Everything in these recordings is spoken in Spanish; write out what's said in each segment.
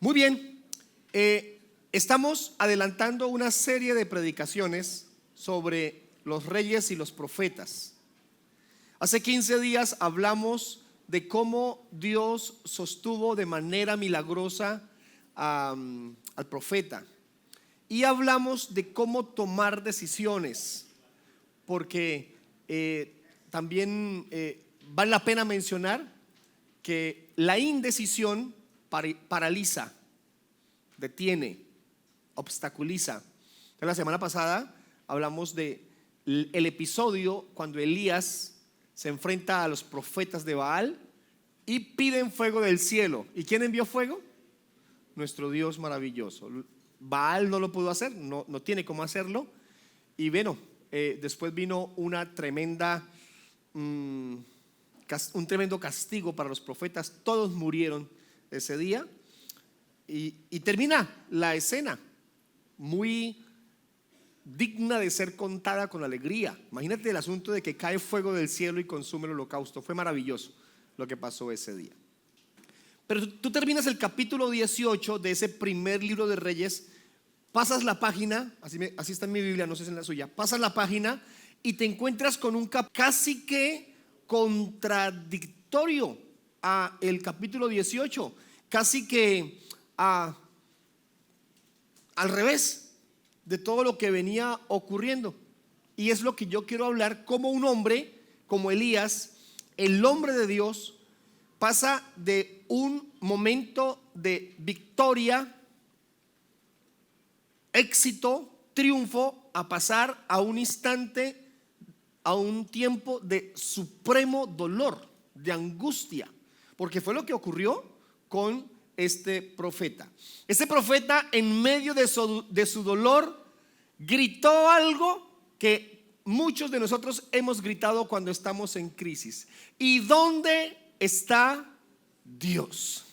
Muy bien, estamos adelantando una serie de predicaciones sobre los reyes y los profetas. Hace 15 días hablamos de cómo Dios sostuvo de manera milagrosa al profeta, y hablamos de cómo tomar decisiones, porque también vale la pena mencionar que la indecisión paraliza, detiene, obstaculiza. En la semana pasada hablamos de el episodio cuando Elías se enfrenta a los profetas de Baal y piden fuego del cielo. ¿Y quién envió fuego? Nuestro Dios maravilloso. Baal no lo pudo hacer, no tiene cómo hacerlo. Y bueno, después vino una tremenda un tremendo castigo para los profetas. Todos murieron ese día, y termina la escena muy digna de ser contada con alegría. Imagínate el asunto de que cae fuego del cielo y consume el holocausto. Fue maravilloso lo que pasó ese día. Pero tú terminas el capítulo 18 de ese primer libro de Reyes, pasas la página, así está en mi Biblia, no sé si es en la suya, pasas la página y te encuentras con un casi que contradictorio a el capítulo 18, casi que al revés de todo lo que venía ocurriendo. Y es lo que yo quiero hablar, como un hombre como Elías, el hombre de Dios, pasa de un momento de victoria, éxito, triunfo, a pasar a un instante, a un tiempo de supremo dolor, de angustia, porque fue lo que ocurrió con este profeta. Este profeta, en medio de su dolor, gritó algo que muchos de nosotros hemos gritado cuando estamos en crisis: ¿y dónde está Dios?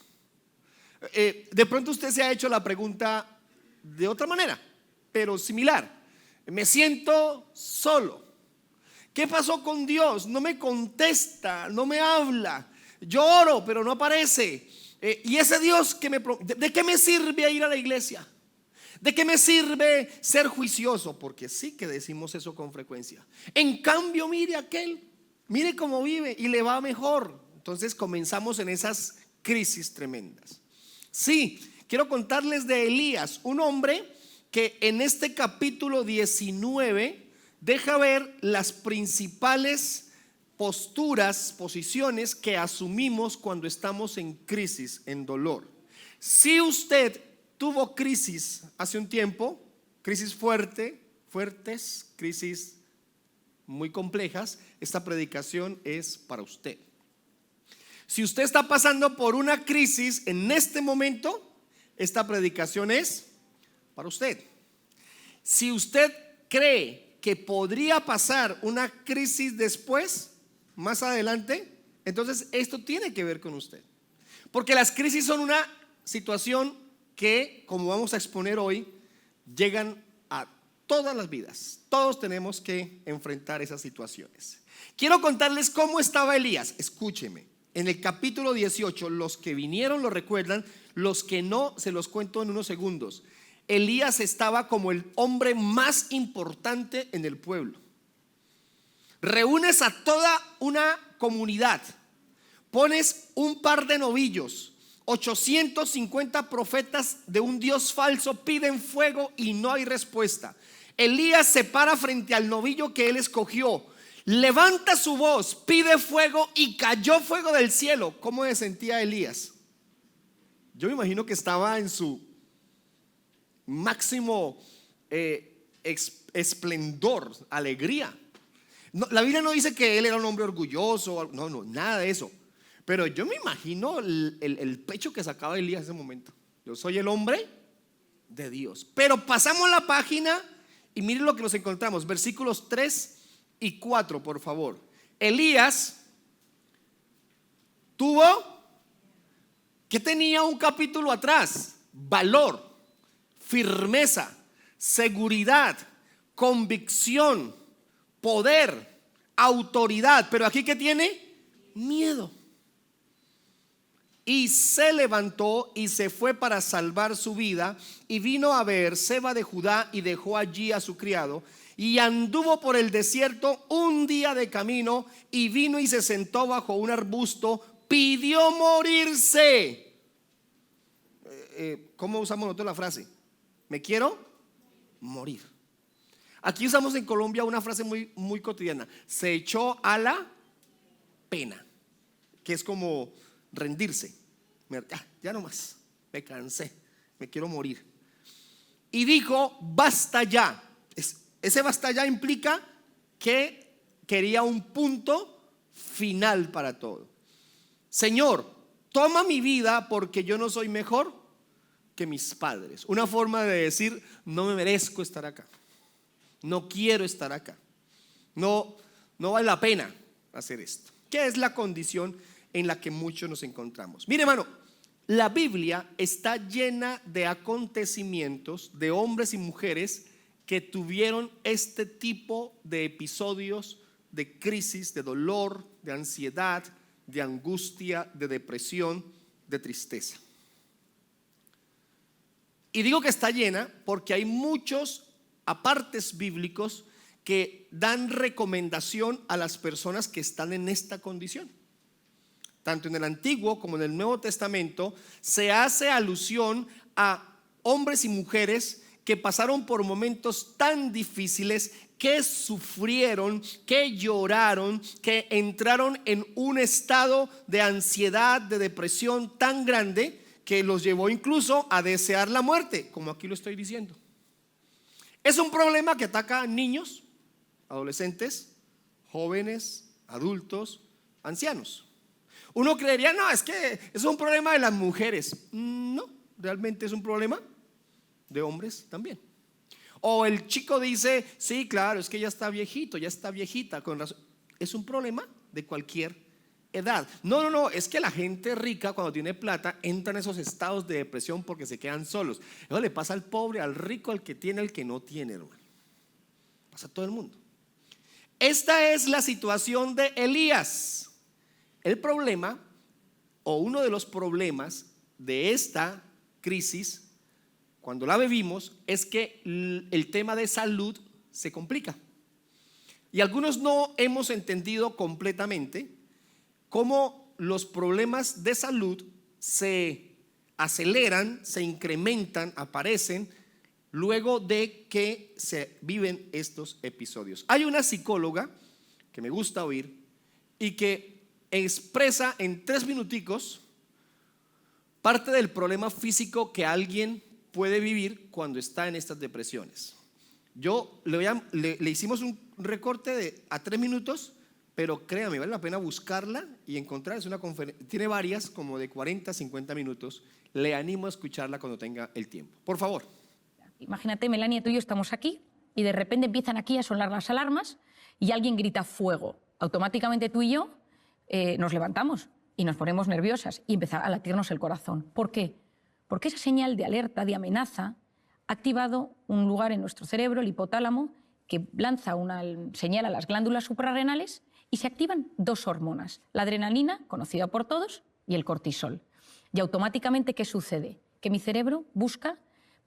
De pronto usted se ha hecho la pregunta de otra manera, pero similar: me siento solo. ¿Qué pasó con Dios? No me contesta, no me habla. Yo oro, pero no aparece. Y ese Dios ¿de qué me sirve ir a la iglesia? ¿De qué me sirve ser juicioso? Porque sí que decimos eso con frecuencia. En cambio, mire aquel, mire cómo vive y le va mejor. Entonces comenzamos en esas crisis tremendas. Sí, quiero contarles de Elías, un hombre que en este capítulo 19 deja ver las principales posturas, posiciones que asumimos cuando estamos en crisis, en dolor. Si usted tuvo crisis hace un tiempo, crisis fuertes, crisis muy complejas, esta predicación es para usted. Si usted está pasando por una crisis en este momento, esta predicación es para usted. Si usted cree que podría pasar una crisis después, más adelante, entonces esto tiene que ver con usted, porque las crisis son una situación que, como vamos a exponer hoy, llegan a todas las vidas. Todos tenemos que enfrentar esas situaciones. Quiero contarles cómo estaba Elías. Escúcheme, en el capítulo 18, los que vinieron lo recuerdan, los que no, se los cuento en unos segundos. Elías estaba como el hombre más importante en el pueblo. Reúnes a toda una comunidad, pones un par de novillos, 850 profetas de un Dios falso piden fuego y no hay respuesta. Elías se para frente al novillo que él escogió, levanta su voz, pide fuego y cayó fuego del cielo. ¿Cómo se sentía Elías? Yo me imagino que estaba en su máximo esplendor, alegría. No, la Biblia no dice que él era un hombre orgulloso, no, nada de eso. Pero yo me imagino el pecho que sacaba Elías en ese momento. Yo soy el hombre de Dios. Pero pasamos la página y miren lo que nos encontramos. Versículos 3 y 4, por favor. Elías tuvo, ¿qué tenía un capítulo atrás? Valor, firmeza, seguridad, convicción, poder, autoridad. Pero aquí, ¿qué tiene? Miedo. y se levantó y se fue para salvar su vida, y vino a Beerseba de Judá y dejó allí a su criado, y anduvo por el desierto un día de camino, y vino y se sentó bajo un arbusto, pidió morirse. ¿Cómo usamos nosotros la frase? Me quiero morir. Aquí usamos en Colombia una frase muy, muy cotidiana: se echó a la pena, que es como rendirse. Ya no más, me cansé, me quiero morir. Y dijo: basta ya. Ese basta ya implica que quería un punto final para todo. Señor, toma mi vida porque yo no soy mejor que mis padres. Una forma de decir: no me merezco estar acá, no quiero estar acá, no vale la pena hacer esto. ¿Qué es la condición en la que muchos nos encontramos? Mire, hermano, la Biblia está llena de acontecimientos de hombres y mujeres que tuvieron este tipo de episodios de crisis, de dolor, de ansiedad, de angustia, de depresión, de tristeza. Y digo que está llena porque hay muchos apartes bíblicos que dan recomendación a las personas que están en esta condición. Tanto en el Antiguo como en el Nuevo Testamento se hace alusión a hombres y mujeres que pasaron por momentos tan difíciles, que sufrieron, que lloraron, que entraron en un estado de ansiedad, de depresión tan grande que los llevó incluso a desear la muerte, como aquí lo estoy diciendo. Es un problema que ataca a niños, adolescentes, jóvenes, adultos, ancianos. Uno creería: no, es que es un problema de las mujeres. No, realmente es un problema de hombres también. O el chico dice: sí, claro, es que ya está viejito, ya está viejita, con razón. Es un problema de cualquier edad. No, es que la gente rica, cuando tiene plata, entra en esos estados de depresión porque se quedan solos. Eso le pasa al pobre, al rico, al que tiene, al que no tiene, hermano. Pasa a todo el mundo. Esta es la situación de Elías. El problema, o uno de los problemas de esta crisis, cuando la vivimos, es que el tema de salud se complica. Y algunos no hemos entendido completamente cómo los problemas de salud se aceleran, se incrementan, aparecen luego de que se viven estos episodios. Hay una psicóloga que me gusta oír y que expresa en 3 minuticos parte del problema físico que alguien puede vivir cuando está en estas depresiones. Le hicimos un recorte a 3 minutos, pero créame, vale la pena buscarla y encontrar. Es una conferencia, tiene varias, como de 40, 50 minutos. Le animo a escucharla cuando tenga el tiempo. Por favor. Imagínate, Melania, tú y yo estamos aquí y de repente empiezan aquí a sonar las alarmas y alguien grita fuego. Automáticamente tú y yo nos levantamos y nos ponemos nerviosas y empieza a latirnos el corazón. ¿Por qué? Porque esa señal de alerta, de amenaza, ha activado un lugar en nuestro cerebro, el hipotálamo, que lanza una señal a las glándulas suprarrenales y se activan 2 hormonas, la adrenalina, conocida por todos, y el cortisol. Y automáticamente, ¿qué sucede? Que mi cerebro busca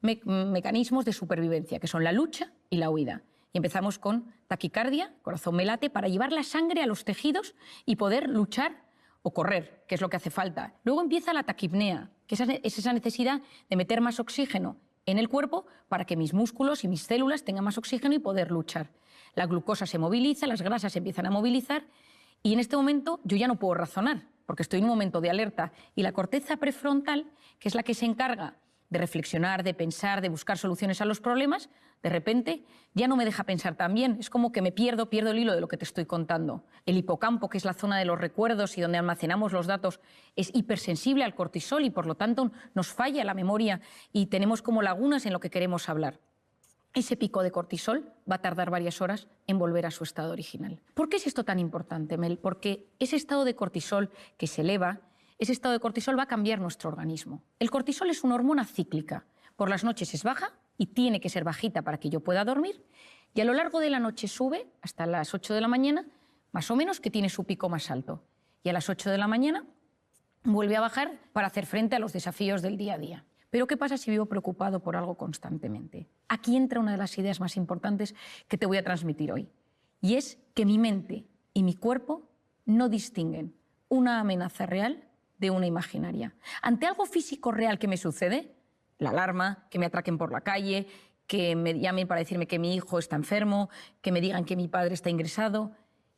mecanismos de supervivencia, que son la lucha y la huida. Y empezamos con taquicardia, corazón me late, para llevar la sangre a los tejidos y poder luchar o correr, que es lo que hace falta. Luego empieza la taquipnea, que es esa necesidad de meter más oxígeno en el cuerpo para que mis músculos y mis células tengan más oxígeno y poder luchar. La glucosa se moviliza, las grasas se empiezan a movilizar y en este momento yo ya no puedo razonar porque estoy en un momento de alerta. Y la corteza prefrontal, que es la que se encarga de reflexionar, de pensar, de buscar soluciones a los problemas, de repente ya no me deja pensar tan bien. Es como que me pierdo el hilo de lo que te estoy contando. El hipocampo, que es la zona de los recuerdos y donde almacenamos los datos, es hipersensible al cortisol y por lo tanto nos falla la memoria y tenemos como lagunas en lo que queremos hablar. Ese pico de cortisol va a tardar varias horas en volver a su estado original. ¿Por qué es esto tan importante, Mel? Porque ese estado de cortisol que se eleva, ese estado de cortisol va a cambiar nuestro organismo. El cortisol es una hormona cíclica. Por las noches es baja y tiene que ser bajita para que yo pueda dormir. Y a lo largo de la noche sube hasta las 8 de la mañana, más o menos, que tiene su pico más alto. Y a las 8 de la mañana vuelve a bajar para hacer frente a los desafíos del día a día. Pero ¿qué pasa si vivo preocupado por algo constantemente? Aquí entra una de las ideas más importantes que te voy a transmitir hoy. Y es que mi mente y mi cuerpo no distinguen una amenaza real de una imaginaria. Ante algo físico real que me sucede, la alarma, que me atraquen por la calle, que me llamen para decirme que mi hijo está enfermo, que me digan que mi padre está ingresado,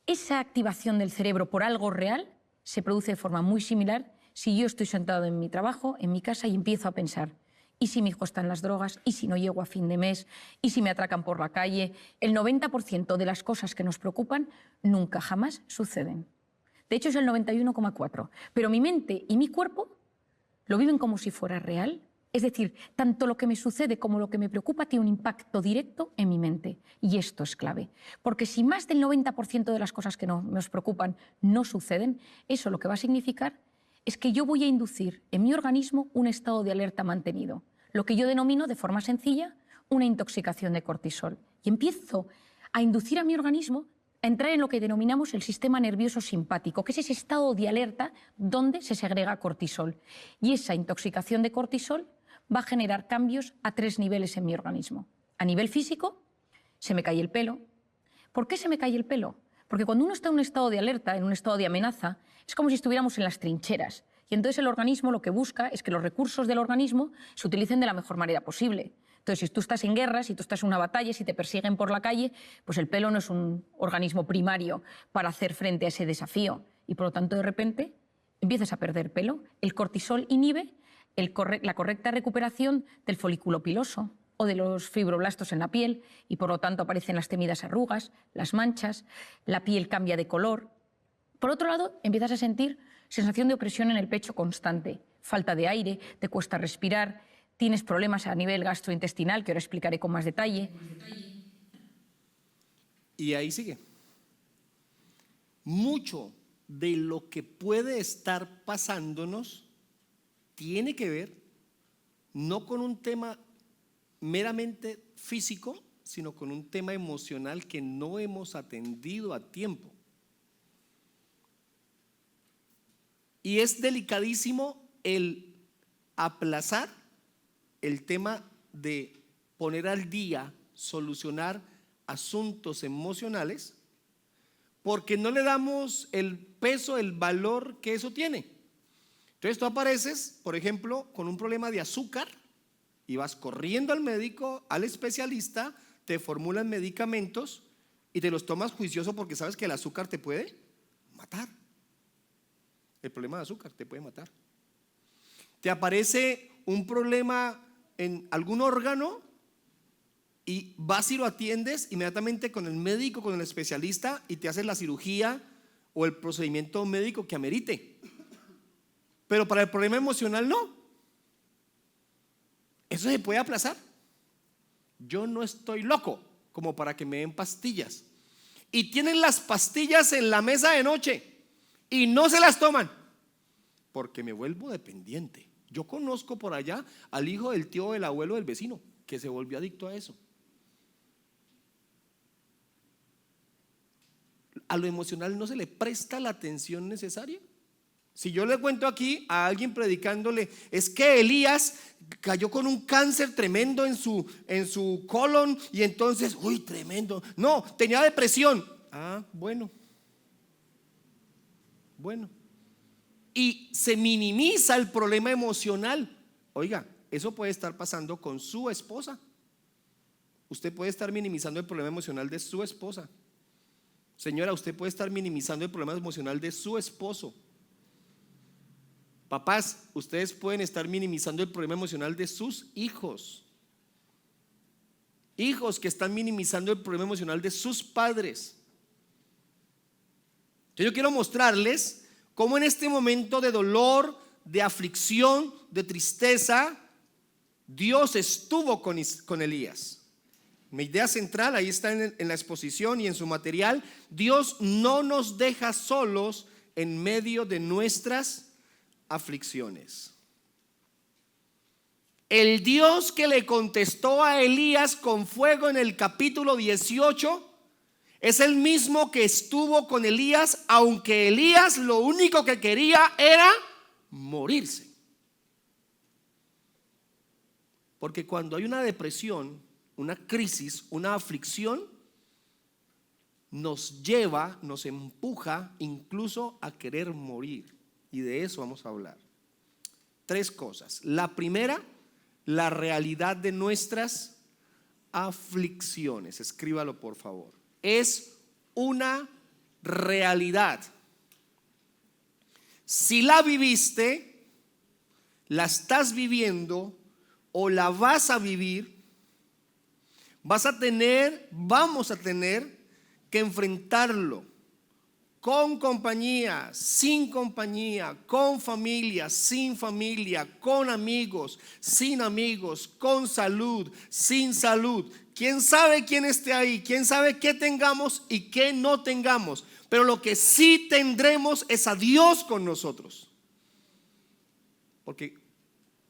esa activación del cerebro por algo real se produce de forma muy similar si yo estoy sentado en mi trabajo, en mi casa, y empiezo a pensar: ¿y si mi hijo está en las drogas? ¿Y si no llego a fin de mes? ¿Y si me atracan por la calle? El 90% de las cosas que nos preocupan nunca jamás suceden. De hecho, es el 91,4%. Pero mi mente y mi cuerpo lo viven como si fuera real. Es decir, tanto lo que me sucede como lo que me preocupa tiene un impacto directo en mi mente. Y esto es clave. Porque si más del 90% de las cosas que nos preocupan no suceden, eso lo que va a significar es que yo voy a inducir en mi organismo un estado de alerta mantenido, lo que yo denomino de forma sencilla una intoxicación de cortisol. Y empiezo a inducir a mi organismo a entrar en lo que denominamos el sistema nervioso simpático, que es ese estado de alerta donde se segrega cortisol. Y esa intoxicación de cortisol va a generar cambios a 3 niveles en mi organismo. A nivel físico, se me cae el pelo. ¿Por qué se me cae el pelo? Porque cuando uno está en un estado de alerta, en un estado de amenaza, es como si estuviéramos en las trincheras. Y entonces el organismo lo que busca es que los recursos del organismo se utilicen de la mejor manera posible. Entonces, si tú estás en guerra, si tú estás en una batalla, si te persiguen por la calle, pues el pelo no es un organismo primario para hacer frente a ese desafío. Y por lo tanto, de repente, empiezas a perder pelo. El cortisol inhibe la correcta recuperación del folículo piloso o de los fibroblastos en la piel, y por lo tanto aparecen las temidas arrugas, las manchas, la piel cambia de color. Por otro lado, empiezas a sentir sensación de opresión en el pecho constante, falta de aire, te cuesta respirar, tienes problemas a nivel gastrointestinal, que ahora explicaré con más detalle. Y ahí sigue. Mucho de lo que puede estar pasándonos tiene que ver no con un tema meramente físico, sino con un tema emocional que no hemos atendido a tiempo. Y es delicadísimo el aplazar el tema de poner al día, solucionar asuntos emocionales, porque no le damos el peso, el valor que eso tiene. Entonces tú apareces, por ejemplo, con un problema de azúcar y vas corriendo al médico, al especialista, te formulan medicamentos y te los tomas juicioso porque sabes que el azúcar te puede matar. El problema de azúcar te puede matar. Te aparece un problema en algún órgano y vas y lo atiendes inmediatamente con el médico, con el especialista, y te haces la cirugía o el procedimiento médico que amerite. Pero para el problema emocional no. Eso se puede aplazar. Yo no estoy loco como para que me den pastillas. Y tienen las pastillas en la mesa de noche y no se las toman porque me vuelvo dependiente. Yo conozco por allá al hijo del tío, del abuelo, del vecino, que se volvió adicto a eso. A lo emocional no se le presta la atención necesaria. Si yo le cuento aquí a alguien predicándole, es que Elías cayó con un cáncer tremendo en su colon y entonces, uy, tremendo. No, tenía depresión. Ah, bueno. Y se minimiza el problema emocional. Oiga, eso puede estar pasando con su esposa. Usted puede estar minimizando el problema emocional de su esposa. Señora, usted puede estar minimizando el problema emocional de su esposo. Papás, ustedes pueden estar minimizando el problema emocional de sus hijos. Hijos que están minimizando el problema emocional de sus padres. Yo quiero mostrarles cómo en este momento de dolor, de aflicción, de tristeza, Dios estuvo con Elías. Mi idea central, ahí está en la exposición y en su material. Dios no nos deja solos en medio de nuestras aflicciones. El Dios que le contestó a Elías con fuego en el capítulo 18 es el mismo que estuvo con Elías, aunque Elías lo único que quería era morirse. Porque cuando hay una depresión, una crisis, una aflicción, nos lleva, nos empuja incluso a querer morir. Y de eso vamos a hablar. 3 cosas. La primera, la realidad de nuestras aflicciones. Escríbalo, por favor. Es una realidad. Si la viviste, la estás viviendo o la vas a vivir, vamos a tener que enfrentarlo con compañía, sin compañía, con familia, sin familia, con amigos, sin amigos, con salud, sin salud. ¿Quién sabe quién esté ahí? ¿Quién sabe qué tengamos y qué no tengamos? Pero lo que sí tendremos es a Dios con nosotros. Porque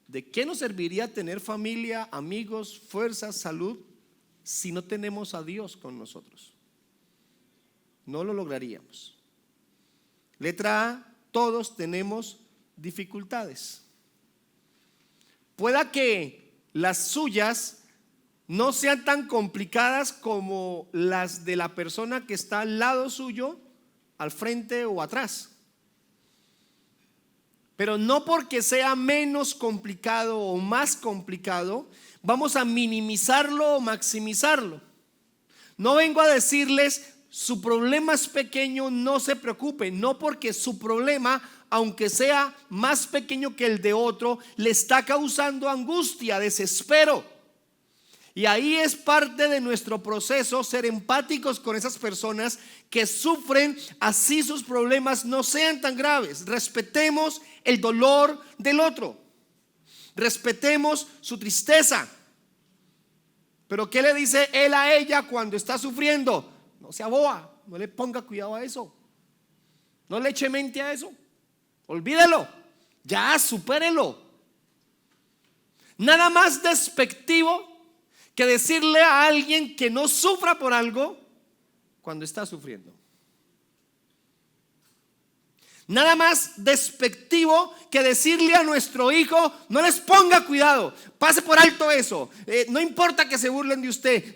¿de qué nos serviría tener familia, amigos, fuerza, salud si no tenemos a Dios con nosotros? No lo lograríamos. Letra A, todos tenemos dificultades. Pueda que las suyas no sean tan complicadas como las de la persona que está al lado suyo, al frente o atrás. Pero no porque sea menos complicado o más complicado, vamos a minimizarlo o maximizarlo. No vengo a decirles, su problema es pequeño, no se preocupe. No porque su problema, aunque sea más pequeño que el de otro, le está causando angustia, desespero. Y ahí es parte de nuestro proceso ser empáticos con esas personas que sufren, así sus problemas no sean tan graves. Respetemos el dolor del otro, respetemos su tristeza. Pero ¿qué le dice él a ella cuando está sufriendo? No sea boba, no le ponga cuidado a eso, no le eche mente a eso, olvídelo, ya supérelo. Nada más despectivo que decirle a alguien que no sufra por algo cuando está sufriendo. Nada más despectivo que decirle a nuestro hijo, no les ponga cuidado, pase por alto eso, no importa que se burlen de usted.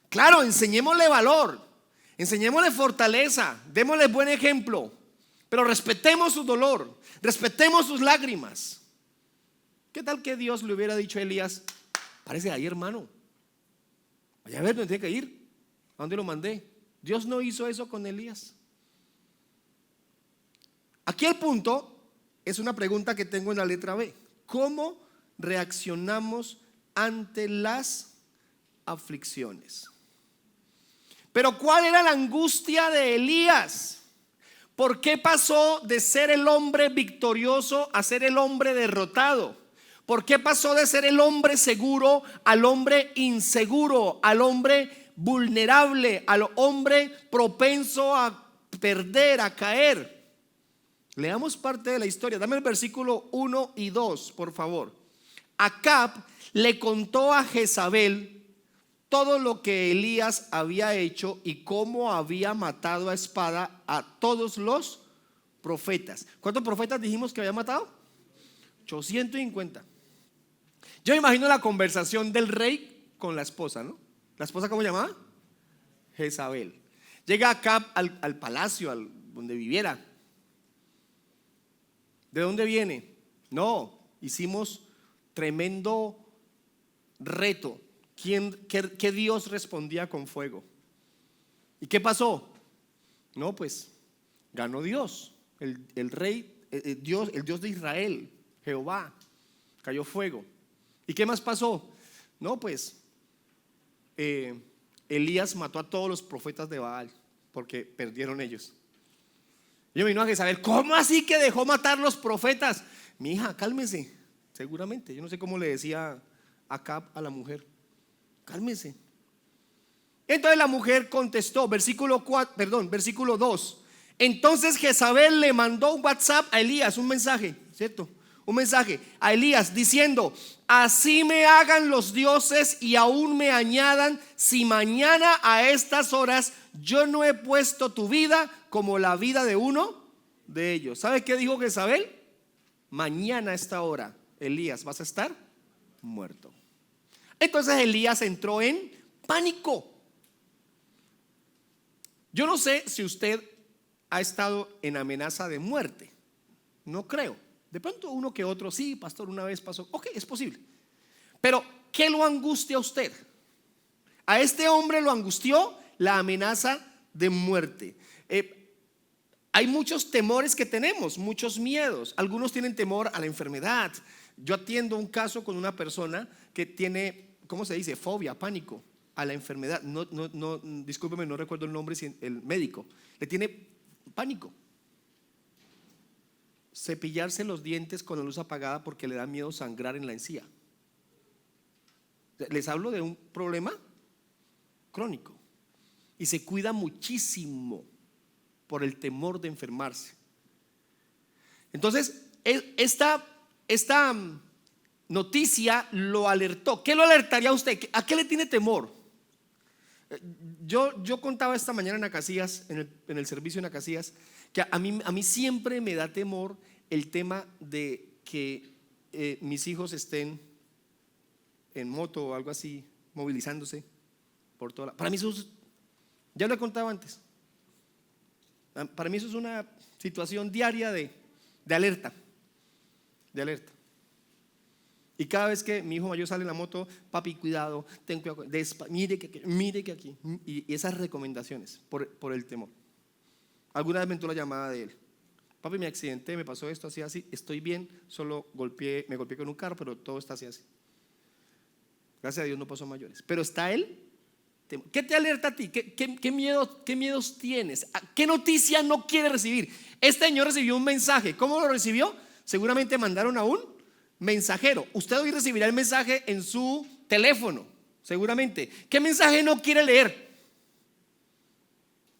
Claro, enseñémosle valor, enseñémosle fortaleza, démosle buen ejemplo, pero respetemos su dolor, respetemos sus lágrimas. ¿Qué tal que Dios le hubiera dicho a Elías, párese ahí, hermano, vaya a ver dónde tiene que ir, a dónde lo mandé? Dios no hizo eso con Elías. Aquí el punto es una pregunta que tengo en la letra B. ¿Cómo reaccionamos ante las aflicciones? Pero ¿cuál era la angustia de Elías? ¿Por qué pasó de ser el hombre victorioso a ser el hombre derrotado? ¿Por qué pasó de ser el hombre seguro al hombre inseguro, al hombre vulnerable, al hombre propenso a perder, a caer? Leamos parte de la historia. Dame el versículo 1 y 2, por favor. Acab le contó a Jezabel todo lo que Elías había hecho y cómo había matado a espada a todos los profetas. ¿Cuántos profetas dijimos que había matado? 850. Yo me imagino la conversación del rey con la esposa, ¿no? ¿La esposa cómo se llamaba? Jezabel. Llega Acab al palacio, donde viviera. ¿De dónde viene? No, hicimos tremendo reto. ¿Qué Dios respondía con fuego? ¿Y qué pasó? No, pues ganó Dios, el rey, el Dios de Israel, Jehová. Cayó fuego. ¿Y qué más pasó? No, pues Elías mató a todos los profetas de Baal porque perdieron ellos. Yo me vino a saber, ¿cómo así que dejó matar los profetas? Mi hija, cálmese. Seguramente, yo no sé cómo le decía Acab a la mujer. Cálmese. Entonces la mujer contestó, versículo 2. Entonces Jezabel le mandó un WhatsApp a Elías, un mensaje, ¿cierto? Un mensaje a Elías diciendo: así me hagan los dioses y aún me añadan, si mañana a estas horas yo no he puesto tu vida como la vida de uno de ellos. ¿Sabe qué dijo Jezabel? mañana a esta hora, Elías, vas a estar muerto. Entonces Elías entró en pánico. Yo no sé si usted ha estado en amenaza de muerte. No creo. De pronto uno que otro, sí, pastor, una vez pasó. Ok, es posible. Pero ¿qué lo angustia a usted? A este hombre lo angustió la amenaza de muerte. Hay muchos temores que tenemos, muchos miedos. Algunos tienen temor a la enfermedad. Yo atiendo un caso con una persona que tiene, ¿cómo se dice? Fobia, pánico a la enfermedad. Discúlpeme, no recuerdo el nombre, el médico. Le tiene pánico. Cepillarse los dientes con la luz apagada porque le da miedo sangrar en la encía. Les hablo de un problema crónico y se cuida muchísimo por el temor de enfermarse. Entonces, esta noticia lo alertó. ¿Qué lo alertaría a usted? ¿A qué le tiene temor? Yo contaba esta mañana en Acacias, en el servicio en Acacias, que a mí siempre me da temor el tema de que mis hijos estén en moto o algo así, movilizándose por toda para mí eso es, ya lo he contado antes, para mí eso es una situación diaria de alerta, y cada vez que mi hijo mayor sale en la moto, papi, cuidado, ten cuidado, mire que aquí, y esas recomendaciones por el temor. Alguna vez me entró la llamada de él: papi, me accidenté, me pasó esto, así, estoy bien, solo me golpeé con un carro, pero todo está así. Gracias a Dios no pasó a mayores. Pero está él. ¿Qué te alerta a ti? ¿Qué miedos tienes? ¿Qué noticia no quiere recibir? Este señor recibió un mensaje. ¿Cómo lo recibió? Seguramente mandaron a un mensajero. Usted hoy recibirá el mensaje en su teléfono, seguramente. ¿Qué mensaje no quiere leer?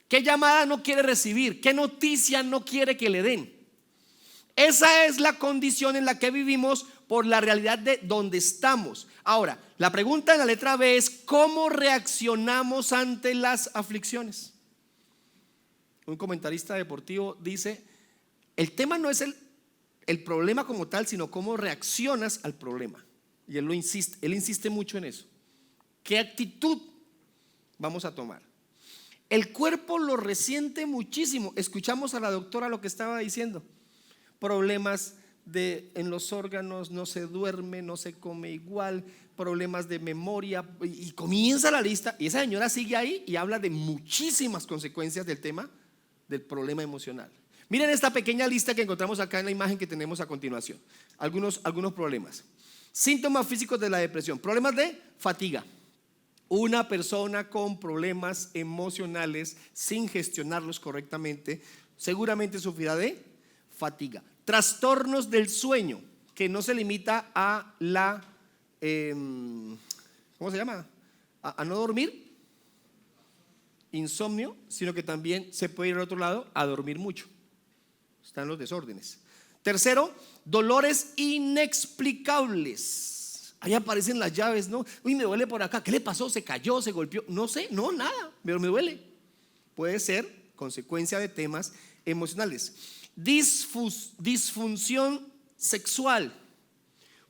¿Qué llamada no quiere recibir? ¿Qué noticia no quiere que le den? Esa es la condición en la que vivimos por la realidad de donde estamos. Ahora, la pregunta en la letra B es: ¿cómo reaccionamos ante las aflicciones? Un comentarista deportivo dice: el tema no es el problema como tal, sino cómo reaccionas al problema. Y él insiste mucho en eso. ¿Qué actitud vamos a tomar? El cuerpo lo resiente muchísimo. Escuchamos a la doctora lo que estaba diciendo: problemas en los órganos, no se duerme, no se come igual, problemas de memoria, y comienza la lista. Y esa señora sigue ahí y habla de muchísimas consecuencias del tema del problema emocional. Miren esta pequeña lista que encontramos acá en la imagen que tenemos a continuación. Algunos problemas. Síntomas físicos de la depresión: problemas de fatiga. Una persona con problemas emocionales sin gestionarlos correctamente seguramente sufrirá de fatiga. Trastornos del sueño, que no se limita a la ¿cómo se llama? A no dormir, insomnio, sino que también se puede ir al otro lado, a dormir mucho. Están los desórdenes. Tercero, dolores inexplicables. Ahí aparecen las llaves, ¿no? Uy, me duele por acá. ¿Qué le pasó? ¿Se cayó? ¿Se golpeó? No sé, no, nada, pero me duele. Puede ser consecuencia de temas emocionales. Disfunción sexual.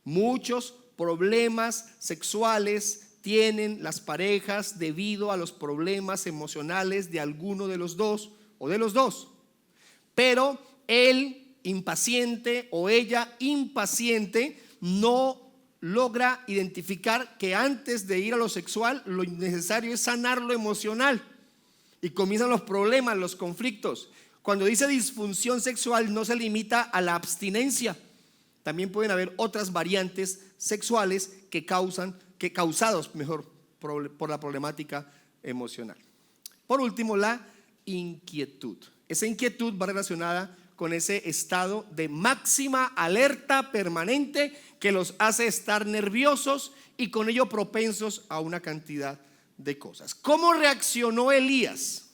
Muchos problemas sexuales tienen las parejas debido a los problemas emocionales de alguno de los dos o de los dos. Pero él impaciente o ella impaciente no logra identificar que antes de ir a lo sexual lo necesario es sanar lo emocional, y comienzan los problemas, los conflictos. Cuando dice disfunción sexual no se limita a la abstinencia, también pueden haber otras variantes sexuales causados por la problemática emocional. Por último, la inquietud. Esa inquietud va relacionada con ese estado de máxima alerta permanente que los hace estar nerviosos y con ello propensos a una cantidad de cosas. ¿Cómo reaccionó Elías?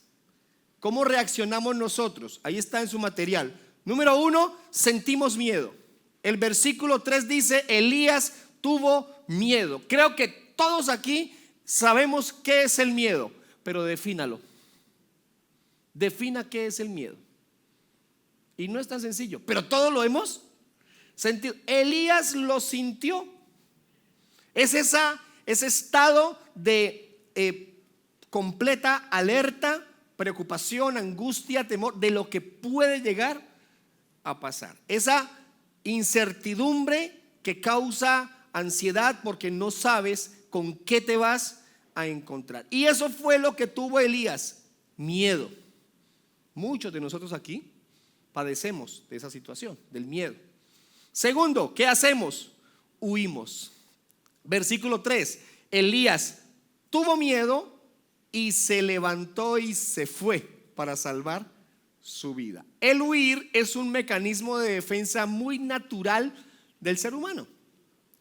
¿Cómo reaccionamos nosotros? Ahí está en su material. Número 1, sentimos miedo. El versículo 3 dice: Elías tuvo miedo. Creo que todos aquí sabemos qué es el miedo, pero defínalo. Defina qué es el miedo. Y no es tan sencillo, pero todos lo hemos Sentido. Elías lo sintió. Es ese estado de completa alerta, preocupación, angustia, temor de lo que puede llegar a pasar. Esa incertidumbre que causa ansiedad porque no sabes con qué te vas a encontrar. Y eso fue lo que tuvo Elías, miedo. Muchos de nosotros aquí padecemos de esa situación, del miedo. Segundo, ¿qué hacemos? Huimos. Versículo 3, Elías tuvo miedo y se levantó y se fue para salvar su vida. El huir es un mecanismo de defensa muy natural del ser humano.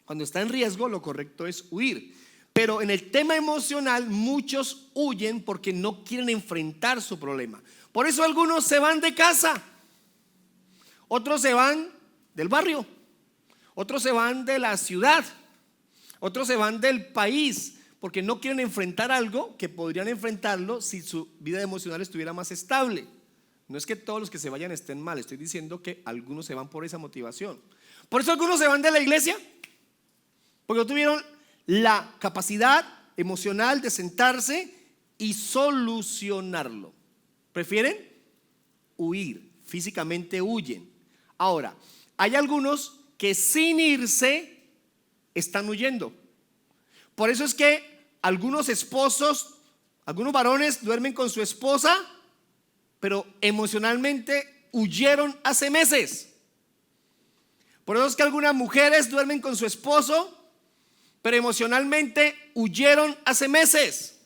Cuando está en riesgo, lo correcto es huir. Pero en el tema emocional, muchos huyen porque no quieren enfrentar su problema. Por eso algunos se van de casa, otros se van del barrio, otros se van de la ciudad, otros se van del país, porque no quieren enfrentar algo que podrían enfrentarlo si su vida emocional estuviera más estable. No es que todos los que se vayan estén mal, estoy diciendo que algunos se van por esa motivación. Por eso algunos se van de la iglesia, porque no tuvieron la capacidad emocional de sentarse y solucionarlo. Prefieren huir, físicamente huyen. Ahora, hay algunos que sin irse están huyendo. Por eso es que algunos esposos, algunos varones duermen con su esposa, pero emocionalmente huyeron hace meses. Por eso es que algunas mujeres duermen con su esposo, pero emocionalmente huyeron hace meses.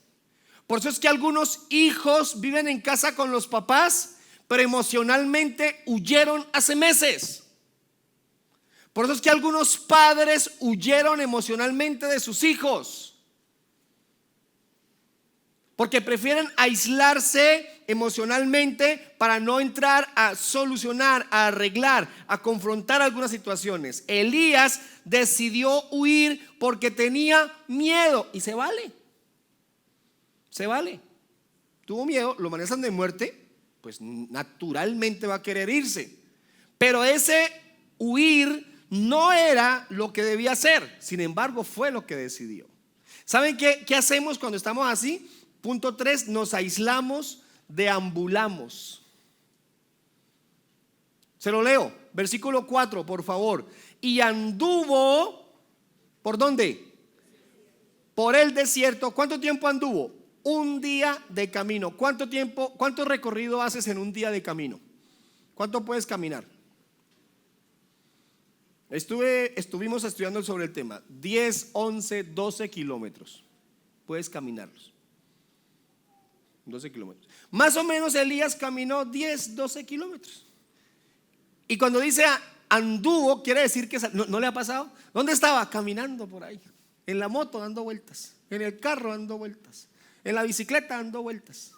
Por eso es que algunos hijos viven en casa con los papás, pero emocionalmente huyeron hace meses. Por eso es que algunos padres huyeron emocionalmente de sus hijos, porque prefieren aislarse emocionalmente para no entrar a solucionar, a arreglar, a confrontar algunas situaciones. Elías decidió huir porque tenía miedo, y se vale. Se vale. Tuvo miedo, lo amenazan de muerte, pues naturalmente va a querer irse. Pero ese huir no era lo que debía hacer, sin embargo fue lo que decidió. ¿Saben qué hacemos cuando estamos así? Punto 3, nos aislamos, deambulamos. Se lo leo, versículo 4, por favor. Y anduvo, ¿por dónde? Por el desierto. ¿Cuánto tiempo anduvo? Un día de camino. ¿Cuánto recorrido haces en un día de camino? ¿Cuánto puedes caminar? Estuvimos estudiando sobre el tema. 10, 11, 12 kilómetros. Puedes caminarlos. 12 kilómetros. Más o menos Elías caminó 10, 12 kilómetros. Y cuando dice anduvo, quiere decir que no le ha pasado. ¿Dónde estaba? Caminando por ahí. En la moto dando vueltas. En el carro dando vueltas. En la bicicleta dando vueltas.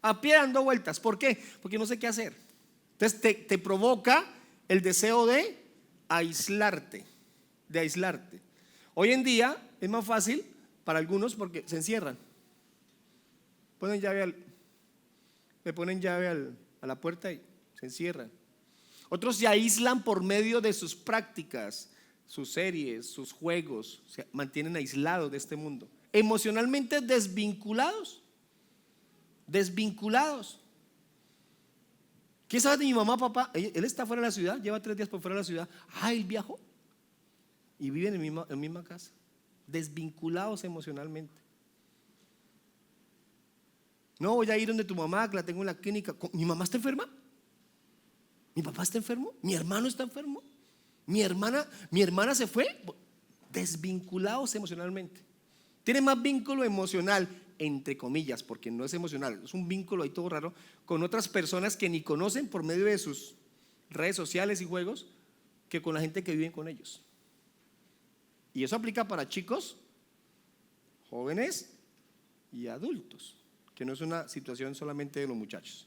A pie dando vueltas. ¿Por qué? Porque no sé qué hacer. Entonces te provoca el deseo de aislarte. Hoy en día es más fácil para algunos porque se encierran. Le ponen llave a la puerta y se encierran. Otros se aíslan por medio de sus prácticas, sus series, sus juegos. Se mantienen aislados de este mundo. Emocionalmente desvinculados. ¿Qué sabes de mi mamá, papá? Él está fuera de la ciudad, lleva 3 días por fuera de la ciudad. Él viajó y viven en la misma casa. Desvinculados emocionalmente. No voy a ir donde tu mamá, que la tengo en la clínica. ¿Mi mamá está enferma? ¿Mi papá está enfermo? ¿Mi hermano está enfermo? ¿Mi hermana se fue? Desvinculados emocionalmente. Tiene más vínculo emocional, entre comillas, porque no es emocional, es un vínculo ahí todo raro, con otras personas que ni conocen por medio de sus redes sociales y juegos, que con la gente que vive con ellos. Y eso aplica para chicos, jóvenes y adultos, que no es una situación solamente de los muchachos.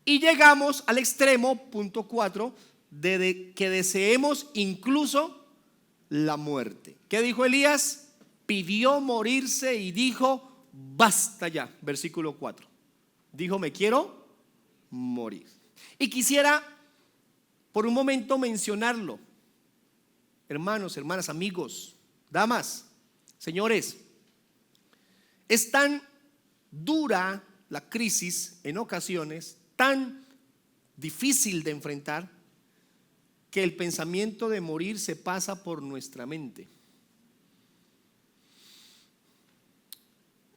Y llegamos al extremo, punto 4, de que deseemos incluso la muerte. ¿Qué dijo Elías? Pidió morirse y dijo, basta ya, versículo 4. Dijo, me quiero morir. Y quisiera por un momento mencionarlo. Hermanos, hermanas, amigos, damas, señores, es tan dura la crisis en ocasiones, tan difícil de enfrentar, que el pensamiento de morir se pasa por nuestra mente.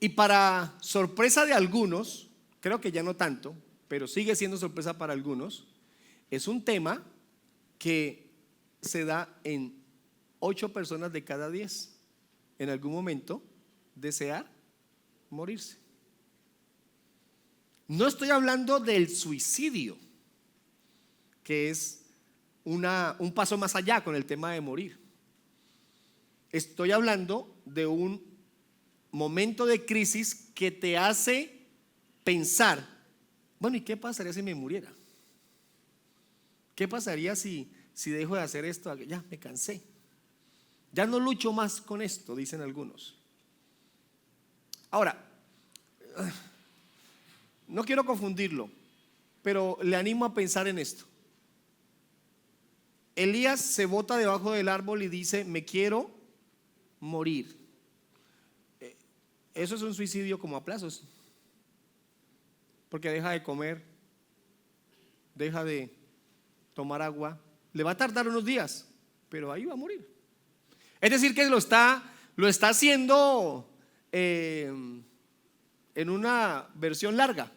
Y para sorpresa de algunos, creo que ya no tanto, pero sigue siendo sorpresa para algunos, es un tema que se da en 8 personas de cada 10 en algún momento desear morirse. No estoy hablando del suicidio, que es un paso más allá con el tema de morir. Estoy hablando de un momento de crisis que te hace pensar, bueno, ¿y qué pasaría si me muriera? ¿Qué pasaría si dejo de hacer esto? Ya me cansé, ya no lucho más con esto, dicen algunos. Ahora, no quiero confundirlo, pero le animo a pensar en esto. Elías se bota debajo del árbol y dice, me quiero morir. Eso es un suicidio como a plazos, porque deja de comer, deja de tomar agua, le va a tardar unos días, pero ahí va a morir. Es decir, que lo está haciendo en una versión larga.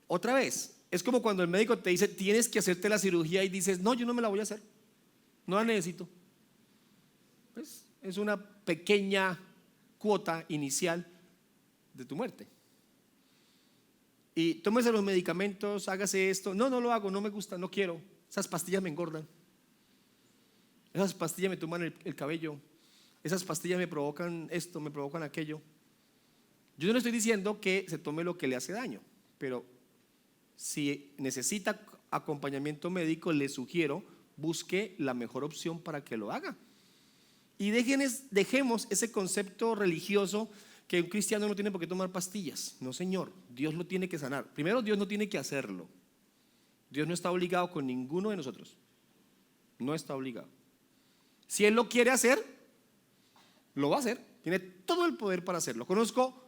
Otra vez, es como cuando el médico te dice tienes que hacerte la cirugía y dices no, yo no me la voy a hacer, no la necesito. Pues es una pequeña cuota inicial de tu muerte. Y tómese los medicamentos, hágase esto. No, no lo hago, no me gusta, no quiero. Esas pastillas me engordan. Esas pastillas me toman el cabello. Esas pastillas me provocan esto, me provocan aquello. Yo no le estoy diciendo que se tome lo que le hace daño, pero si necesita acompañamiento médico, le sugiero busque la mejor opción para que lo haga. Y dejemos ese concepto religioso que un cristiano no tiene por qué tomar pastillas. No, señor, Dios lo tiene que sanar. Primero, Dios no tiene que hacerlo. Dios no está obligado con ninguno de nosotros. No está obligado. Si Él lo quiere hacer, lo va a hacer. Tiene todo el poder para hacerlo. Conozco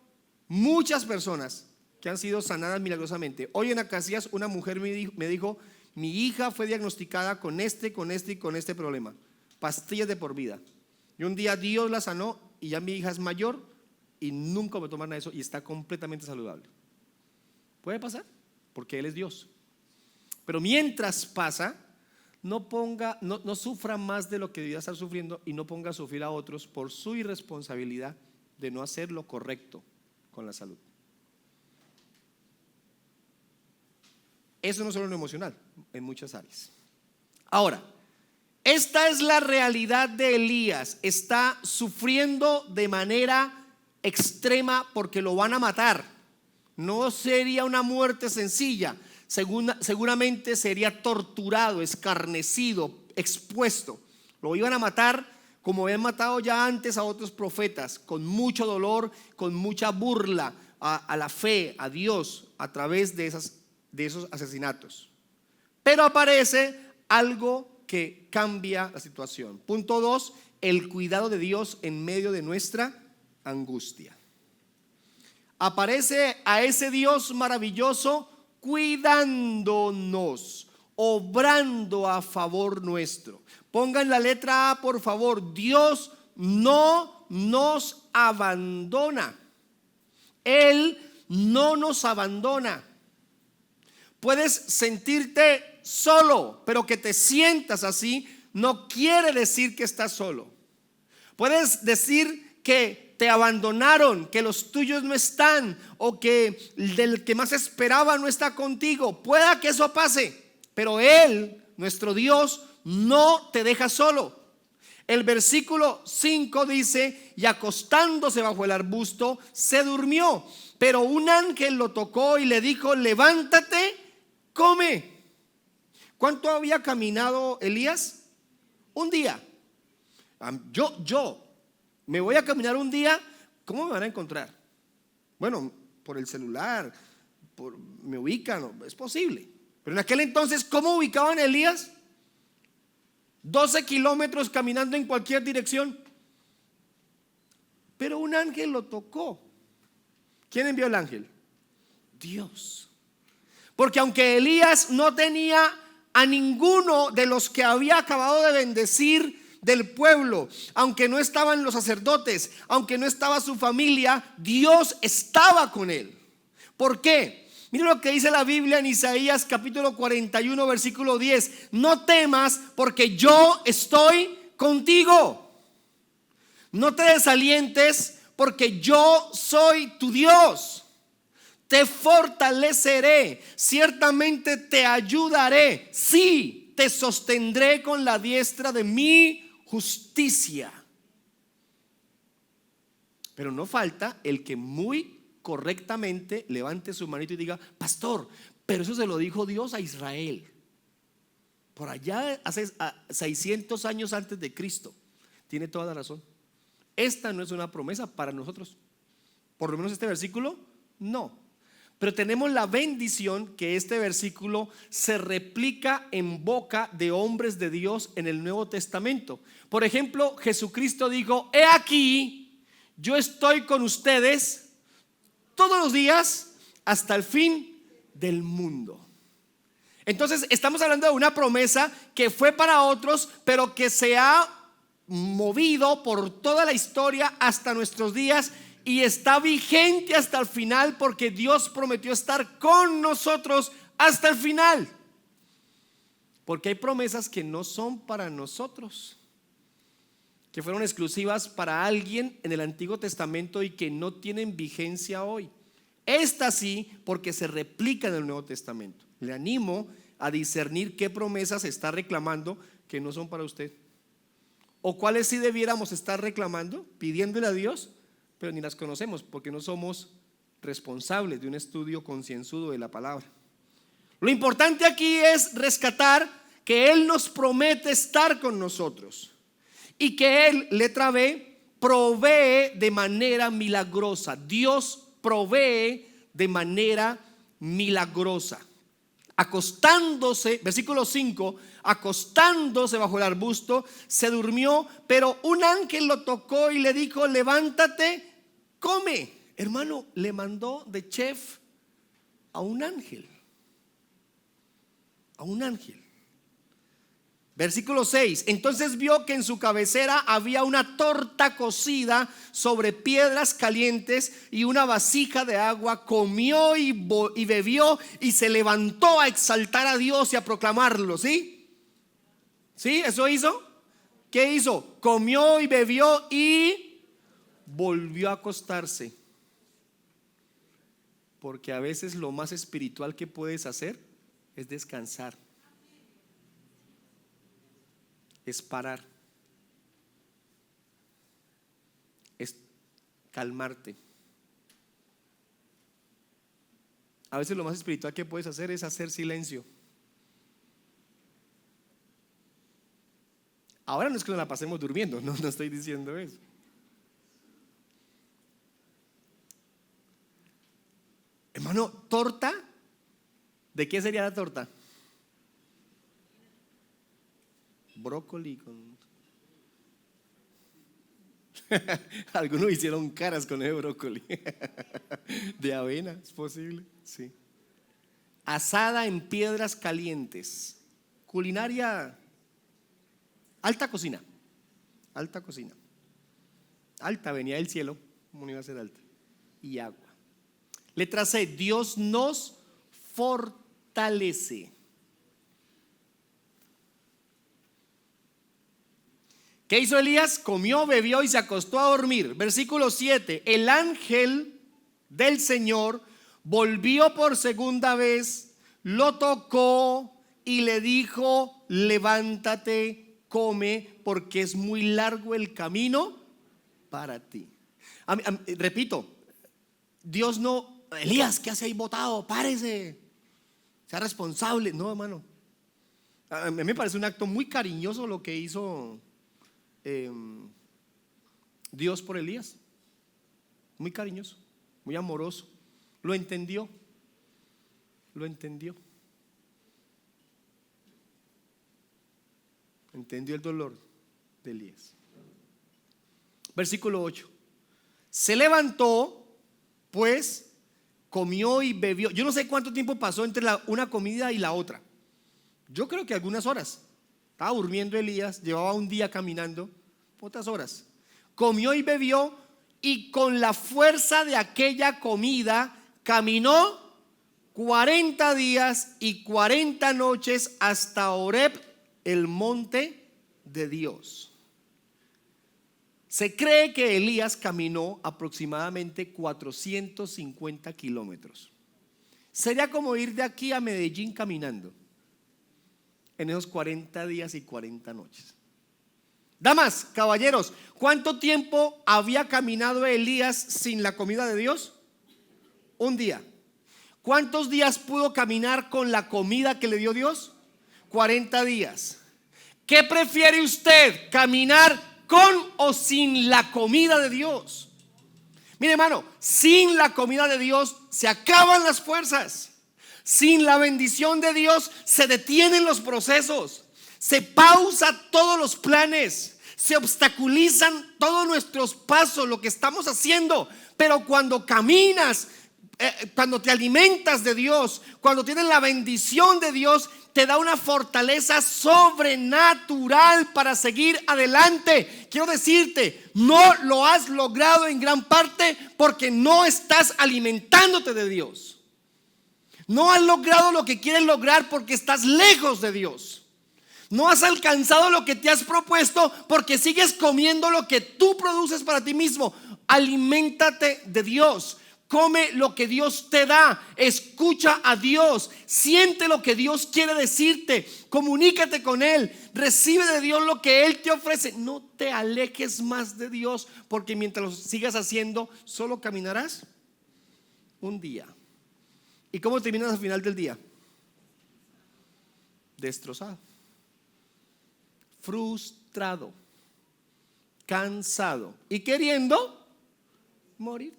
muchas personas que han sido sanadas milagrosamente. Hoy en Acacias una mujer me dijo, mi hija fue diagnosticada con este problema, pastillas de por vida. Y un día Dios la sanó y ya mi hija es mayor y nunca me toman eso y está completamente saludable. Puede pasar, porque Él es Dios. Pero mientras pasa, no sufra más de lo que debía estar sufriendo y no ponga a sufrir a otros por su irresponsabilidad de no hacer lo correcto con la salud. Eso no solo en lo emocional, en muchas áreas. Ahora, esta es la realidad de Elías. Está sufriendo de manera extrema porque lo van a matar. No sería una muerte sencilla. Seguramente sería torturado, escarnecido, expuesto. Lo iban a matar como habían matado ya antes a otros profetas, con mucho dolor, con mucha burla a la fe, a Dios, a través de esos asesinatos. Pero aparece algo que cambia la situación. Punto 2, el cuidado de Dios en medio de nuestra angustia. Aparece a ese Dios maravilloso cuidándonos, obrando a favor nuestro. Pongan la letra A, por favor. Dios no nos abandona. Él no nos abandona. Puedes sentirte solo, pero que te sientas así no quiere decir que estás solo. Puedes decir que te abandonaron, que los tuyos no están, o que del que más esperaba no está contigo. Pueda que eso pase, pero Él, nuestro Dios, no te deja solo. El versículo 5 dice: y acostándose bajo el arbusto se durmió, pero un ángel lo tocó y le dijo: levántate, come. ¿Cuánto había caminado Elías? Un día. Yo me voy a caminar un día. ¿Cómo me van a encontrar? Bueno, por el celular, me ubican, es posible. Pero en aquel entonces, ¿cómo ubicaban a Elías? 12 kilómetros caminando en cualquier dirección. Pero un ángel lo tocó. ¿Quién envió el ángel? Dios. Porque aunque Elías no tenía a ninguno de los que había acabado de bendecir del pueblo, aunque no estaban los sacerdotes, aunque no estaba su familia, Dios estaba con él. ¿Por qué? Mira lo que dice la Biblia en Isaías capítulo 41 versículo 10: no temas, porque yo estoy contigo. No te desalientes, porque yo soy tu Dios. Te fortaleceré, ciertamente te ayudaré, sí, te sostendré con la diestra de mi justicia. Pero no falta el que muy correctamente levante su manito y diga: pastor, pero eso se lo dijo Dios a Israel por allá hace 600 años antes de Cristo. Tiene toda la razón. Esta no es una promesa para nosotros, por lo menos este versículo no. Pero tenemos la bendición que este versículo se replica en boca de hombres de Dios en el Nuevo Testamento. Por ejemplo, Jesucristo dijo: he aquí, yo estoy con ustedes todos los días hasta el fin del mundo. Entonces estamos hablando de una promesa que fue para otros, pero que se ha movido por toda la historia hasta nuestros días y está vigente hasta el final, porque Dios prometió estar con nosotros hasta el final. Porque hay promesas que no son para nosotros, que fueron exclusivas para alguien en el Antiguo Testamento y que no tienen vigencia hoy. Esta sí, porque se replica en el Nuevo Testamento. Le animo a discernir qué promesas está reclamando que no son para usted, o cuáles sí debiéramos estar reclamando, pidiéndole a Dios, pero ni las conocemos porque no somos responsables de un estudio concienzudo de la palabra. Lo importante aquí es rescatar que Él nos promete estar con nosotros y que Él, letra B, provee de manera milagrosa. Dios provee de manera milagrosa. Acostándose, versículo 5, acostándose bajo el arbusto, se durmió, pero un ángel lo tocó y le dijo: levántate, come. Hermano, le mandó de chef a un ángel. A un ángel. Versículo 6: entonces vio que en su cabecera había una torta cocida sobre piedras calientes y una vasija de agua. Comió y bebió y se levantó a exaltar a Dios y a proclamarlo. ¿Sí? ¿Sí? ¿Eso hizo? ¿Qué hizo? Comió y bebió y volvió a acostarse. Porque a veces lo más espiritual que puedes hacer es descansar. Es parar, es calmarte. A veces lo más espiritual que puedes hacer es hacer silencio. Ahora no es que nos la pasemos durmiendo, no estoy diciendo eso. Hermano, torta, ¿de qué sería la torta? Brócoli con... Algunos hicieron caras con ese brócoli. De avena, ¿es posible? Sí. Asada en piedras calientes. Culinaria, alta cocina. Alta cocina. Alta, venía del cielo. ¿Cómo no iba a ser alta? Y agua. Letra C: Dios nos fortalece. ¿Qué hizo Elías? Comió, bebió y se acostó a dormir. Versículo 7: el ángel del Señor volvió por segunda vez, lo tocó y le dijo: levántate, come, porque es muy largo el camino para ti. Repito, Dios no: Elías, ¿qué hace ahí botado? Párese, sea responsable. No, hermano, a mí me parece un acto muy cariñoso lo que hizo Dios por Elías. Muy cariñoso, muy amoroso. Lo entendió. Lo entendió. Entendió el dolor de Elías. Versículo 8. Se levantó, pues, comió y bebió. Yo no sé cuánto tiempo pasó entre una comida y la otra. Yo creo que algunas horas. Estaba durmiendo Elías, llevaba un día caminando, otras horas. Comió y bebió, y con la fuerza de aquella comida caminó 40 días y 40 noches hasta Horeb, el monte de Dios. Se cree que Elías caminó aproximadamente 450 kilómetros. Sería como ir de aquí a Medellín caminando en esos 40 días y 40 noches. Damas, caballeros, ¿cuánto tiempo había caminado Elías sin la comida de Dios? Un día. ¿Cuántos días pudo caminar con la comida que le dio Dios? 40 días. ¿Qué prefiere usted, caminar con o sin la comida de Dios? Mire, hermano, sin la comida de Dios se acaban las fuerzas. Sin la bendición de Dios se detienen los procesos, se pausa todos los planes, se obstaculizan todos nuestros pasos, lo que estamos haciendo. Pero cuando caminas, cuando te alimentas de Dios, cuando tienes la bendición de Dios, te da una fortaleza sobrenatural para seguir adelante. Quiero decirte, no lo has logrado en gran parte porque no estás alimentándote de Dios. No has logrado lo que quieres lograr porque estás lejos de Dios. No has alcanzado lo que te has propuesto porque sigues comiendo lo que tú produces para ti mismo. Aliméntate de Dios. Come lo que Dios te da, escucha a Dios, siente lo que Dios quiere decirte, comunícate con Él, recibe de Dios lo que Él te ofrece. No te alejes más de Dios, porque mientras lo sigas haciendo, solo caminarás un día. ¿Y cómo terminas al final del día? Destrozado, frustrado, cansado y queriendo morirte.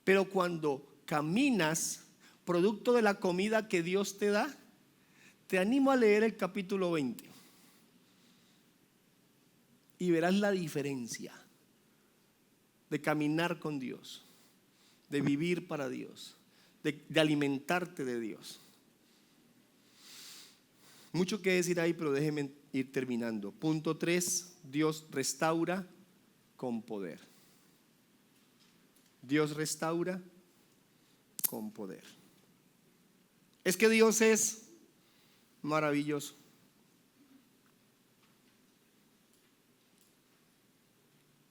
Pero cuando caminas producto de la comida que Dios te da, te animo a leer el capítulo 20 y verás la diferencia de caminar con Dios, de vivir para Dios, de alimentarte de Dios. Mucho que decir ahí, pero déjenme ir terminando. Punto 3, Dios restaura con poder. Dios restaura con poder. Es que Dios es maravilloso.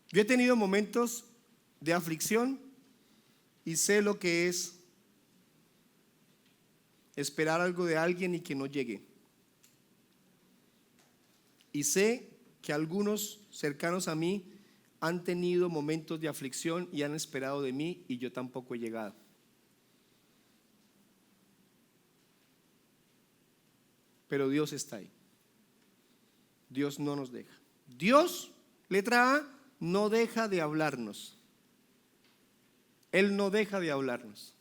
Yo he tenido momentos de aflicción y sé lo que es esperar algo de alguien y que no llegue. Y sé que algunos cercanos a mí han tenido momentos de aflicción y han esperado de mí y yo tampoco he llegado. Pero Dios está ahí. Dios no nos deja. Dios, letra A, no deja de hablarnos. Él no deja de hablarnos.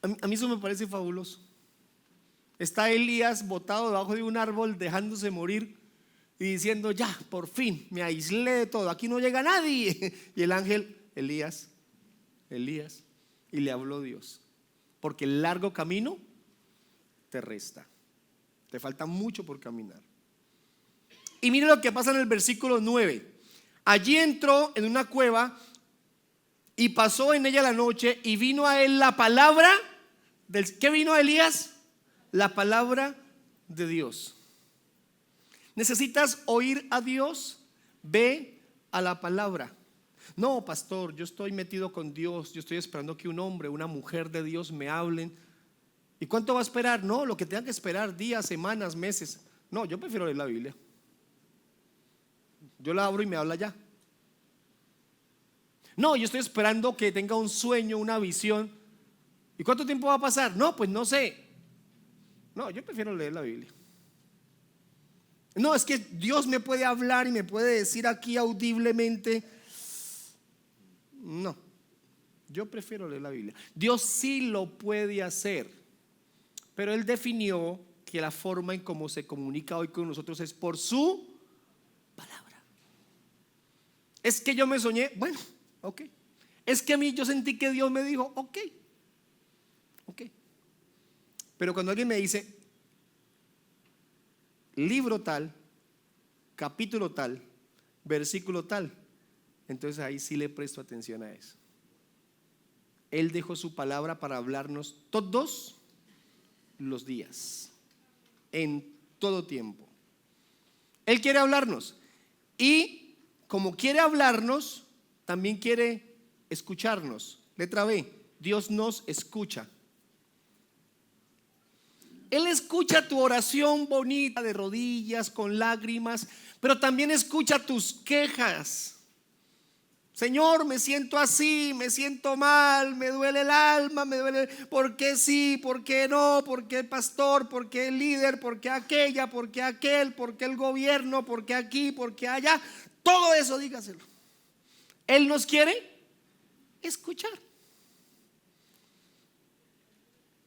A mí eso me parece fabuloso. Está Elías botado debajo de un árbol dejándose morir y diciendo: ya, por fin, me aislé de todo, aquí no llega nadie. Y el ángel: Elías, Elías. Y le habló Dios: porque el largo camino te resta, te falta mucho por caminar. Y mire lo que pasa en el versículo 9. Allí entró en una cueva y pasó en ella la noche, y vino a él la palabra ¿qué vino a Elías? La palabra de Dios. ¿Necesitas oír a Dios? Ve a la palabra. No, pastor, yo estoy metido con Dios, yo estoy esperando que un hombre, una mujer de Dios me hablen. ¿Y cuánto va a esperar? No, lo que tenga que esperar, días, semanas, meses. No, yo prefiero leer la Biblia. Yo la abro y me habla ya. No, yo estoy esperando que tenga un sueño, una visión. ¿Y cuánto tiempo va a pasar? No, pues no sé. No, yo prefiero leer la Biblia. No, es que Dios me puede hablar y me puede decir aquí audiblemente. No, yo prefiero leer la Biblia. Dios sí lo puede hacer, pero Él definió que la forma en cómo se comunica hoy con nosotros es por su palabra. Es que yo me soñé, bueno, ok. Es que a mí yo sentí que Dios me dijo, ok. Pero cuando alguien me dice libro tal, capítulo tal, versículo tal, entonces ahí sí le presto atención a eso. Él dejó su palabra para hablarnos todos los días, en todo tiempo. Él quiere hablarnos, y como quiere hablarnos, también quiere escucharnos. Letra B, Dios nos escucha. Él escucha tu oración bonita de rodillas, con lágrimas, pero también escucha tus quejas. Señor, me siento así, me siento mal, me duele el alma, me duele. ¿Por qué sí? ¿Por qué no? ¿Por qué el pastor? ¿Por qué el líder? ¿Por qué aquella? ¿Por qué aquel? ¿Por qué el gobierno? ¿Por qué aquí? ¿Por qué allá? Todo eso dígaselo. Él nos quiere escuchar.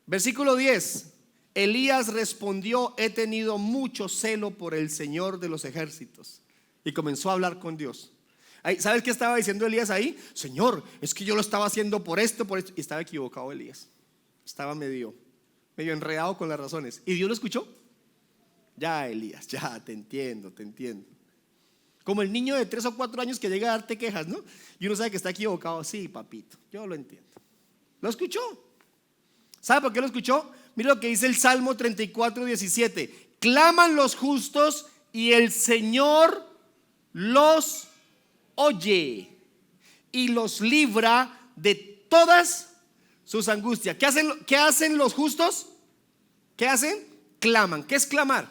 Versículo 10. Elías respondió: he tenido mucho celo por el Señor de los ejércitos. Y comenzó a hablar con Dios. ¿Sabes qué estaba diciendo Elías ahí? Señor, es que yo lo estaba haciendo por esto. Y estaba equivocado Elías. Estaba medio enredado con las razones. ¿Y Dios lo escuchó? Ya, Elías, ya te entiendo. Como el niño de 3 o 4 años que llega a darte quejas, ¿no? Y uno sabe que está equivocado. Sí, papito, yo lo entiendo. Lo escuchó. ¿Sabe por qué lo escuchó? Mira lo que dice el Salmo 34:17. Claman los justos y el Señor los oye y los libra de todas sus angustias. ¿Qué hacen los justos? ¿Qué hacen? Claman. ¿Qué es clamar?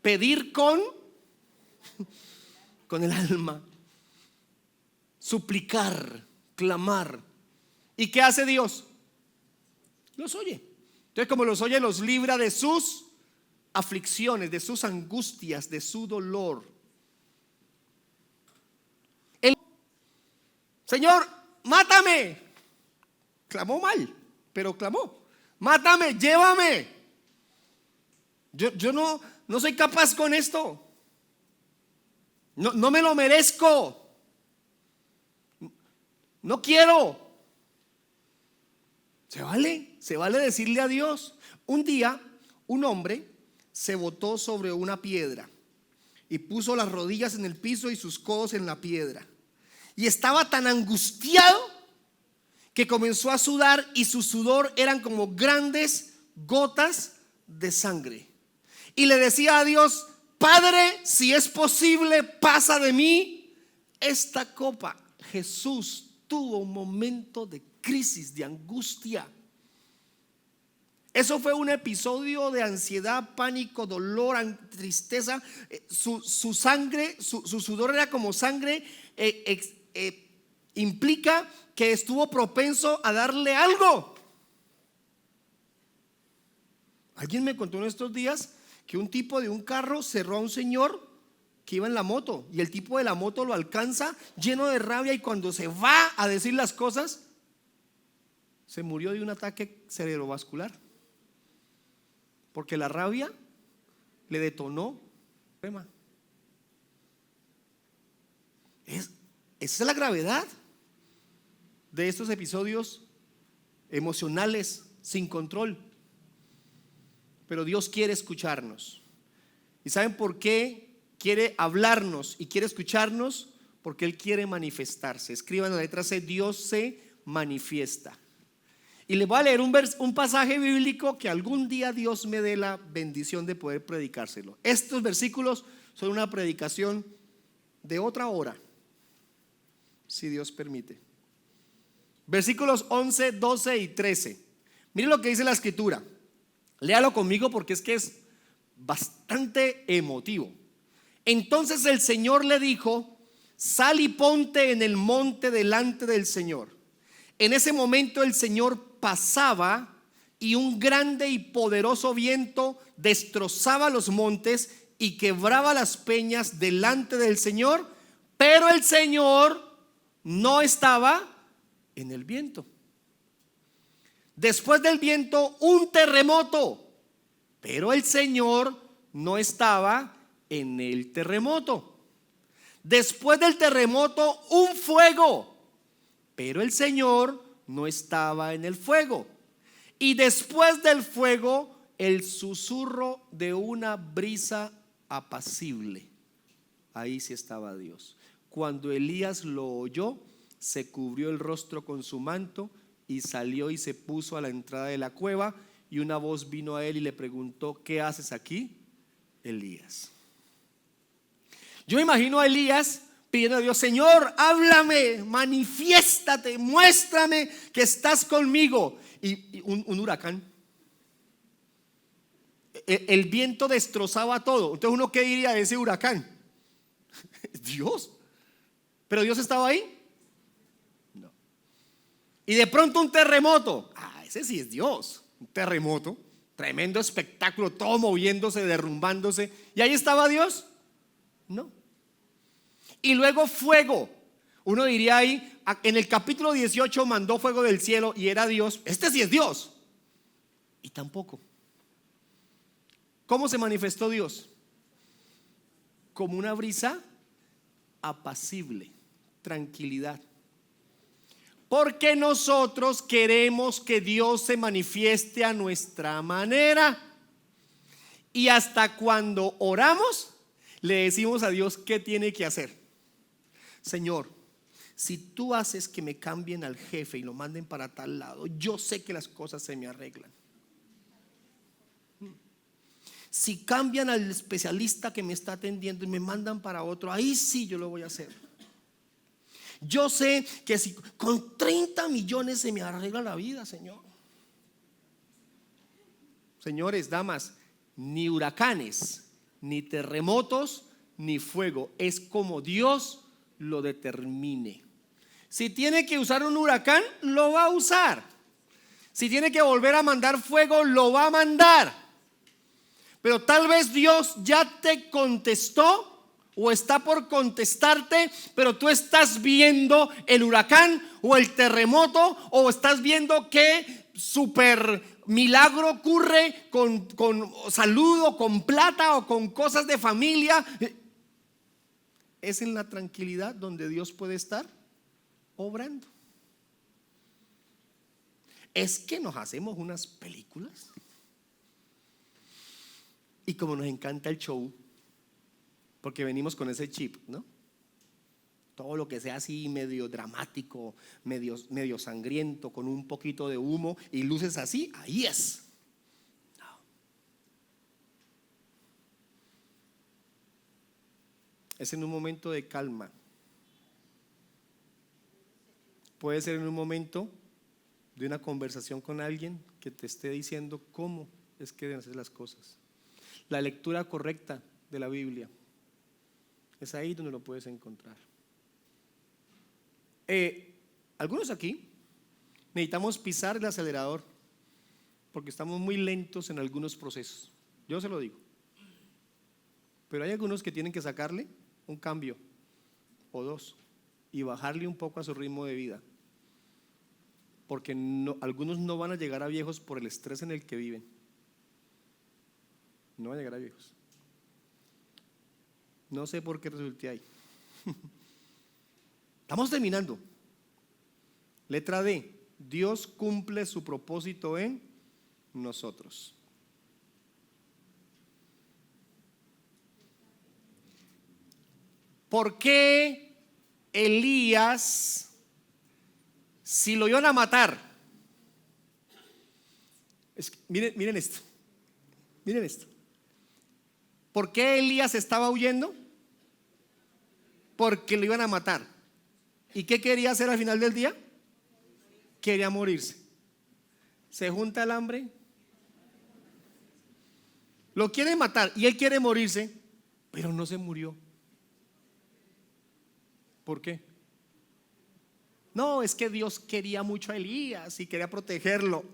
Pedir con el alma. Suplicar, clamar. ¿Y qué hace Dios? Los oye. Entonces, como los oye, los libra de sus aflicciones, de sus angustias, de su dolor. Señor, mátame. Clamó mal, pero clamó. Mátame, llévame. Yo no soy capaz con esto. No me lo merezco. No quiero. Se vale decirle a Dios. Un día, un hombre se botó sobre una piedra y puso las rodillas en el piso y sus codos en la piedra. Y estaba tan angustiado que comenzó a sudar, y su sudor eran como grandes gotas de sangre. Y le decía a Dios: Padre, si es posible, pasa de mí esta copa. Jesús tuvo un momento de crisis, de angustia. Eso fue un episodio de ansiedad, pánico, dolor, tristeza. Su sangre, su sudor era como sangre. Implica que estuvo propenso a darle algo. Alguien me contó en estos días que un tipo de un carro cerró a un señor que iba en la moto, y el tipo de la moto lo alcanza lleno de rabia, y cuando se va a decir las cosas, se murió de un ataque cerebrovascular, porque la rabia le detonó el problema. Esa es la gravedad de estos episodios emocionales sin control. Pero Dios quiere escucharnos. ¿Y saben por qué quiere hablarnos y quiere escucharnos? Porque Él quiere manifestarse. Escriban la letra C: Dios se manifiesta. Y les voy a leer un pasaje bíblico que algún día Dios me dé la bendición de poder predicárselo. Estos versículos son una predicación de otra hora, si Dios permite. Versículos 11, 12 y 13. Miren lo que dice la escritura. Léalo conmigo porque es que es bastante emotivo. Entonces el Señor le dijo: sal y ponte en el monte delante del Señor. En ese momento el Señor pasaba, y un grande y poderoso viento destrozaba los montes y quebraba las peñas delante del Señor, pero el Señor no estaba en el viento. Después del viento, un terremoto, Pero el Señor no estaba en el terremoto. Después del terremoto, un fuego, pero el Señor no estaba en el fuego. Y después del fuego, el susurro de una brisa apacible. Ahí sí estaba Dios. Cuando Elías lo oyó, se cubrió el rostro con su manto y salió y se puso a la entrada de la cueva. Y una voz vino a él y le preguntó: ¿qué haces aquí, Elías? Yo me imagino a Elías pidiendo a Dios: Señor, háblame, manifiéstate, muéstrame que estás conmigo. Y un huracán. El viento destrozaba todo. Entonces, ¿uno qué diría de ese huracán? Dios. ¿Pero Dios estaba ahí? No. Y de pronto un terremoto. Ese sí es Dios. Un terremoto, tremendo espectáculo, todo moviéndose, derrumbándose. ¿Y ahí estaba Dios? No. Y luego fuego. Uno diría ahí, en el capítulo 18 mandó fuego del cielo y era Dios. Este sí es Dios. Y tampoco. ¿Cómo se manifestó Dios? Como una brisa apacible, tranquilidad. Porque nosotros queremos que Dios se manifieste a nuestra manera. Y hasta cuando oramos, le decimos a Dios qué tiene que hacer. Señor, si tú haces que me cambien al jefe y lo manden para tal lado, yo sé que las cosas se me arreglan. Si cambian al especialista que me está atendiendo y me mandan para otro, ahí sí yo lo voy a hacer. Yo sé que si con 30 millones se me arregla la vida, Señor. Señores, damas, ni huracanes, ni terremotos, ni fuego. Es como Dios lo determine. Si tiene que usar un huracán, lo va a usar. Si tiene que volver a mandar fuego, lo va a mandar. Pero tal vez Dios ya te contestó o está por contestarte, pero tú estás viendo el huracán o el terremoto, o estás viendo qué super milagro ocurre con salud o con plata o con cosas de familia. Es en la tranquilidad donde Dios puede estar obrando. Es que nos hacemos unas películas y como nos encanta el show, porque venimos con ese chip, ¿no? Todo lo que sea así medio dramático, medio sangriento, con un poquito de humo y luces así, ahí es. No. Es en un momento de calma. Puede ser en un momento de una conversación con alguien que te esté diciendo cómo es que deben hacer las cosas. La lectura correcta de la Biblia. Es ahí donde lo puedes encontrar. Algunos aquí necesitamos pisar el acelerador porque estamos muy lentos en algunos procesos. Yo se lo digo. Pero hay algunos que tienen que sacarle un cambio o dos y bajarle un poco a su ritmo de vida. Porque algunos no van a llegar a viejos por el estrés en el que viven. No van a llegar a viejos. No sé por qué resulté ahí. Estamos terminando. Letra D. Dios cumple su propósito en nosotros. ¿Por qué Elías, si lo iban a matar? Miren esto. Miren esto. ¿Por qué Elías estaba huyendo? Porque lo iban a matar. ¿Y qué quería hacer al final del día? Quería morirse. Se junta el hambre. Lo quieren matar y él quiere morirse, pero no se murió. ¿Por qué? No, es que Dios quería mucho a Elías y quería protegerlo.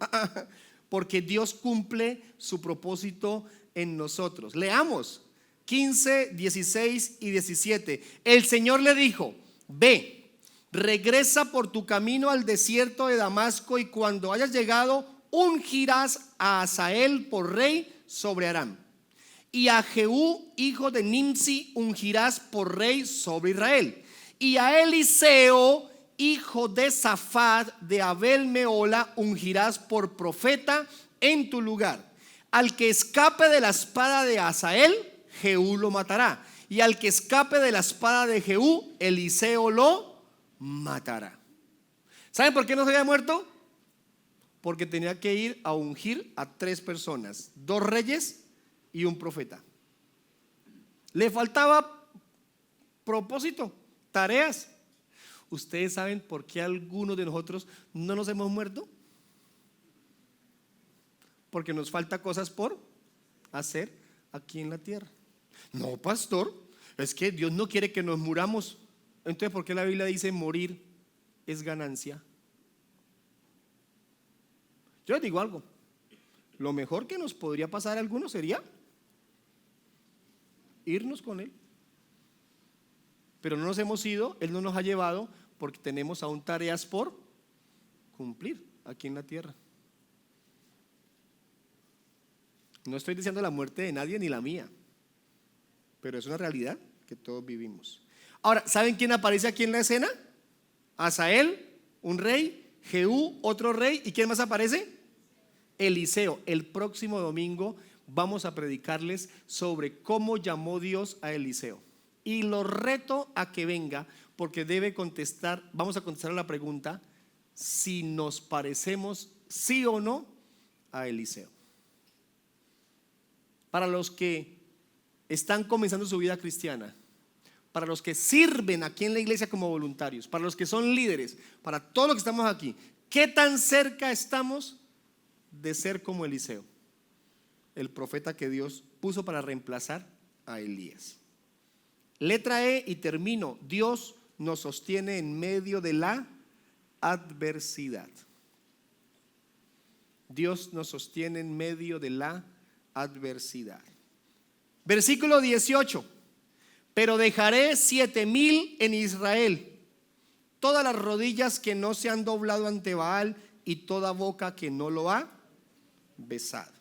Porque Dios cumple su propósito en nosotros. Leamos 15, 16 y 17. El Señor le dijo: ve, regresa por tu camino al desierto de Damasco, y cuando hayas llegado, ungirás a Hazael por rey sobre Aram. Y a Jehú, hijo de Nimsi, ungirás por rey sobre Israel. Y a Eliseo, hijo de Safat, de Abel Meola, ungirás por profeta en tu lugar. Al que escape de la espada de Hazael, Jehú lo matará. Y al que escape de la espada de Jehú, Eliseo lo matará. ¿Saben por qué no se había muerto? Porque tenía que ir a ungir a 3 personas, 2 reyes y un profeta. Le faltaba propósito, tareas. ¿Ustedes saben por qué algunos de nosotros no nos hemos muerto? Porque nos falta cosas por hacer aquí en la tierra. No, pastor, es que Dios no quiere que nos muramos. Entonces, ¿por qué la Biblia dice morir es ganancia? Yo les digo algo, lo mejor que nos podría pasar a algunos sería irnos con Él. Pero no nos hemos ido, Él no nos ha llevado porque tenemos aún tareas por cumplir aquí en la tierra. No estoy diciendo la muerte de nadie ni la mía, pero es una realidad que todos vivimos. Ahora, ¿saben quién aparece aquí en la escena? Hazael, un rey, Jehú, otro rey, ¿y quién más aparece? Eliseo. El próximo domingo vamos a predicarles sobre cómo llamó Dios a Eliseo. Y lo reto a que venga, porque debe contestar, vamos a contestar a la pregunta si nos parecemos sí o no a Eliseo. Para los que están comenzando su vida cristiana, para los que sirven aquí en la iglesia como voluntarios, para los que son líderes, para todos los que estamos aquí, ¿qué tan cerca estamos de ser como Eliseo, el profeta que Dios puso para reemplazar a Elías? Letra E y termino. Dios nos sostiene en medio de la adversidad. Dios nos sostiene en medio de la adversidad. Versículo 18. Pero dejaré 7,000 en Israel, todas las rodillas que no se han doblado ante Baal y toda boca que no lo ha besado.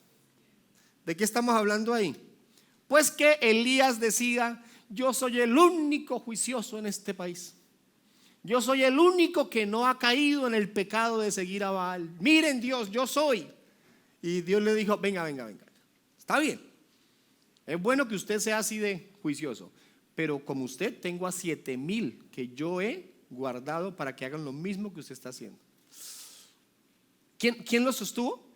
¿De qué estamos hablando ahí? Pues que Elías decía: yo soy el único juicioso en este país. Yo soy el único que no ha caído en el pecado de seguir a Baal. Miren, Dios, yo soy. Y Dios le dijo: venga. Está bien. Es bueno que usted sea así de juicioso. Pero como usted, tengo a 7,000 que yo he guardado para que hagan lo mismo que usted está haciendo. ¿Quién lo sostuvo?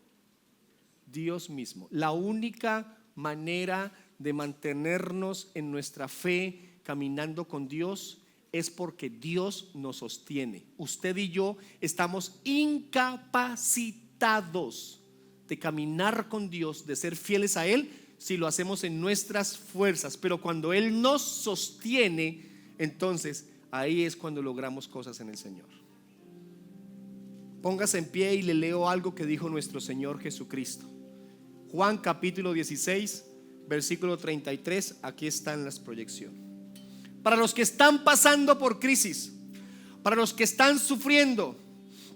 Dios mismo. La única manera de mantenernos en nuestra fe caminando con Dios es porque Dios nos sostiene. Usted y yo estamos incapacitados de caminar con Dios, de ser fieles a Él, si lo hacemos en nuestras fuerzas. Pero cuando Él nos sostiene, entonces ahí es cuando logramos cosas en el Señor. Póngase en pie y le leo algo que dijo nuestro Señor Jesucristo. Juan capítulo 16, versículo 33, aquí están las proyecciones. Para los que están pasando por crisis, para los que están sufriendo,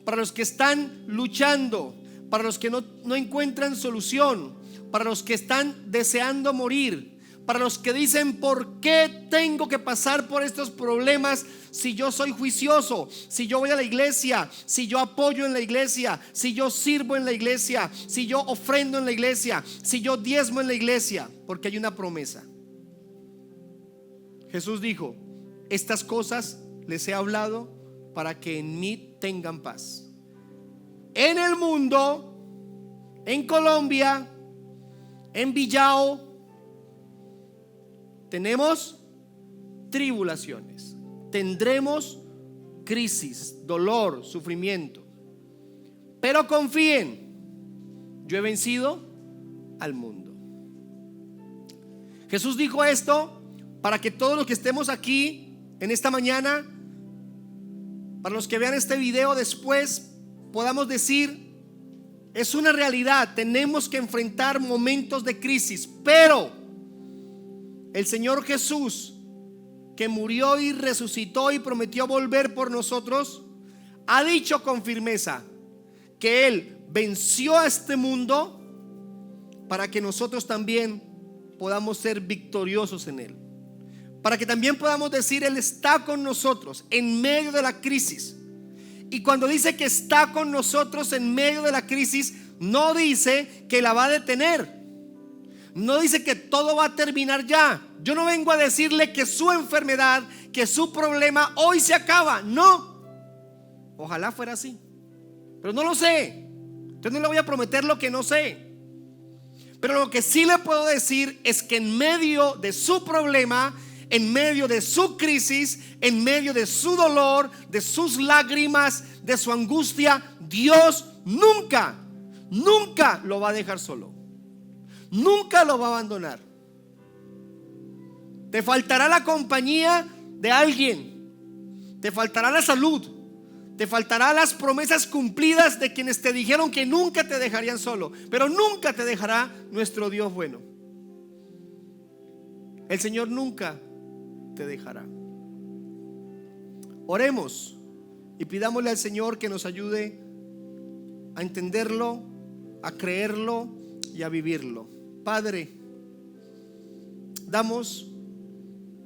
para los que están luchando, para los que no encuentran solución, para los que están deseando morir, para los que dicen: ¿por qué tengo que pasar por estos problemas si yo soy juicioso, si yo voy a la iglesia, si yo apoyo en la iglesia, si yo sirvo en la iglesia, si yo ofrendo en la iglesia, si yo diezmo en la iglesia? Porque hay una promesa. Jesús dijo: estas cosas les he hablado para que en mí tengan paz. En el mundo, en Colombia, en Villao, tenemos tribulaciones, tendremos crisis, dolor, sufrimiento. Pero confíen, yo he vencido al mundo. Jesús dijo esto para que todos los que estemos aquí en esta mañana, para los que vean este video después, podamos decir: es una realidad, tenemos que enfrentar momentos de crisis, pero el Señor Jesús, que murió y resucitó y prometió volver por nosotros, ha dicho con firmeza que Él venció a este mundo, para que nosotros también podamos ser victoriosos en Él. Para que también podamos decir: Él está con nosotros en medio de la crisis. Y cuando dice que está con nosotros en medio de la crisis, no dice que la va a detener. No dice que todo va a terminar ya. Yo no vengo a decirle que su enfermedad, que su problema hoy se acaba. No. Ojalá fuera así, pero no lo sé. Entonces no le voy a prometer lo que no sé. Pero lo que sí le puedo decir es que en medio de su problema, en medio de su crisis, en medio de su dolor, de sus lágrimas, de su angustia, Dios nunca lo va a dejar solo. Nunca lo va a abandonar. Te faltará la compañía de alguien, te faltará la salud, te faltarán las promesas cumplidas de quienes te dijeron que nunca te dejarían solo, pero nunca te dejará nuestro Dios bueno. El Señor nunca te dejará. Oremos y pidámosle al Señor que nos ayude a entenderlo, a creerlo y a vivirlo. Padre, damos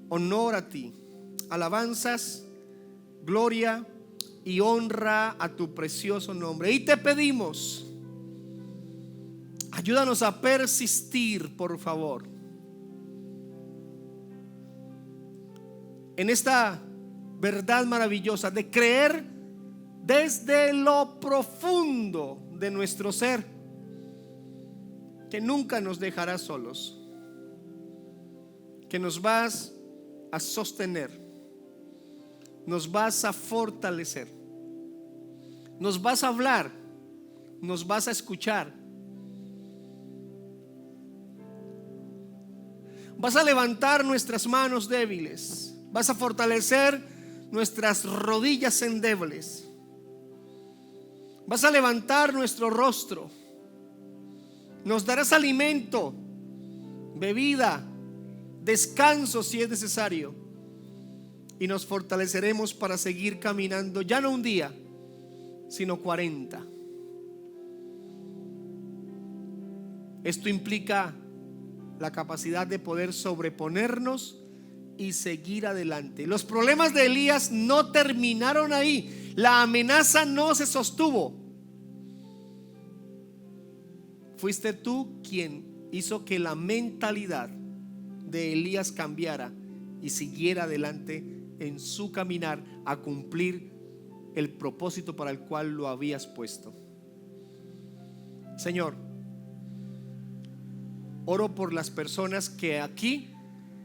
honor a ti, alabanzas, gloria y honra a tu precioso nombre. Y te pedimos, ayúdanos a persistir, por favor, en esta verdad maravillosa de creer desde lo profundo de nuestro ser que nunca nos dejarás solos, que nos vas a sostener, nos vas a fortalecer, nos vas a hablar, nos vas a escuchar, vas a levantar nuestras manos débiles, vas a fortalecer nuestras rodillas endebles, vas a levantar nuestro rostro, nos darás alimento, bebida, descanso si es necesario, y nos fortaleceremos para seguir caminando, ya no un día, sino 40. Esto implica la capacidad de poder sobreponernos y seguir adelante. Los problemas de Elías no terminaron ahí. La amenaza no se sostuvo. Fuiste tú quien hizo que la mentalidad de Elías cambiara y siguiera adelante en su caminar a cumplir el propósito para el cual lo habías puesto. Señor, oro por las personas que aquí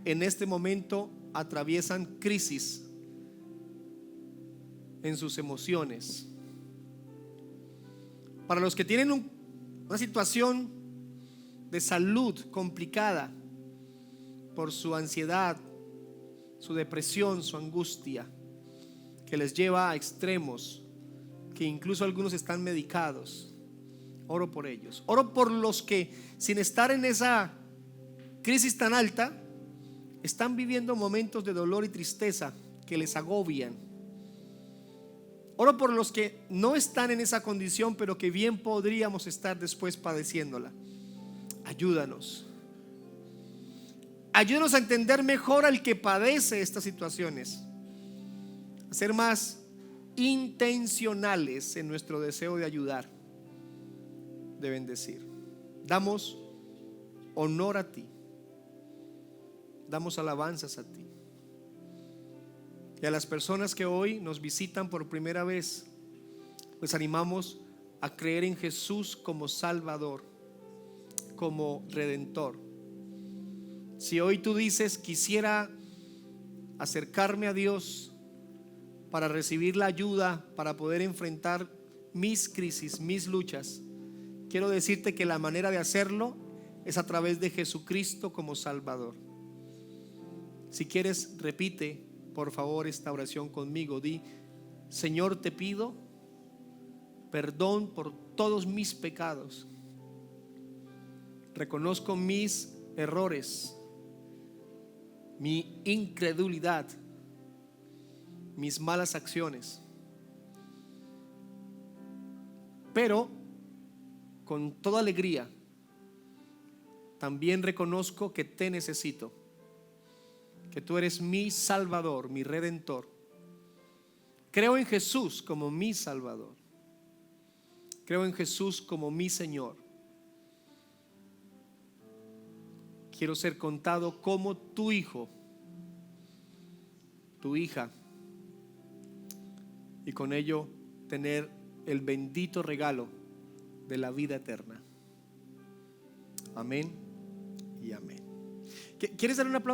en este momento atraviesan crisis en sus emociones. Para los que tienen una situación de salud complicada por su ansiedad, su depresión, su angustia, que les lleva a extremos, que incluso algunos están medicados. Oro por ellos. Oro por los que, sin estar en esa crisis tan alta, están viviendo momentos de dolor y tristeza que les agobian. Oro por los que no están en esa condición, pero que bien podríamos estar después padeciéndola. Ayúdanos. Ayúdanos a entender mejor al que padece estas situaciones, a ser más intencionales en nuestro deseo de ayudar, de bendecir. Damos honor a ti, damos alabanzas a ti. Y a las personas que hoy nos visitan por primera vez, les animamos a creer en Jesús como Salvador, como Redentor. Si hoy tú dices: quisiera acercarme a Dios para recibir la ayuda, para poder enfrentar mis crisis, mis luchas, quiero decirte que la manera de hacerlo es a través de Jesucristo como Salvador. Si quieres, repite por favor esta oración conmigo. Di: Señor, te pido perdón por todos mis pecados. Reconozco mis errores, mi incredulidad, mis malas acciones, pero con toda alegría también reconozco que te necesito, que tú eres mi Salvador, mi Redentor. Creo en Jesús como mi Salvador. Creo en Jesús como mi Señor. Quiero ser contado como tu hijo, tu hija, y con ello tener el bendito regalo de la vida eterna. Amén y amén. ¿Quieres dar un aplauso?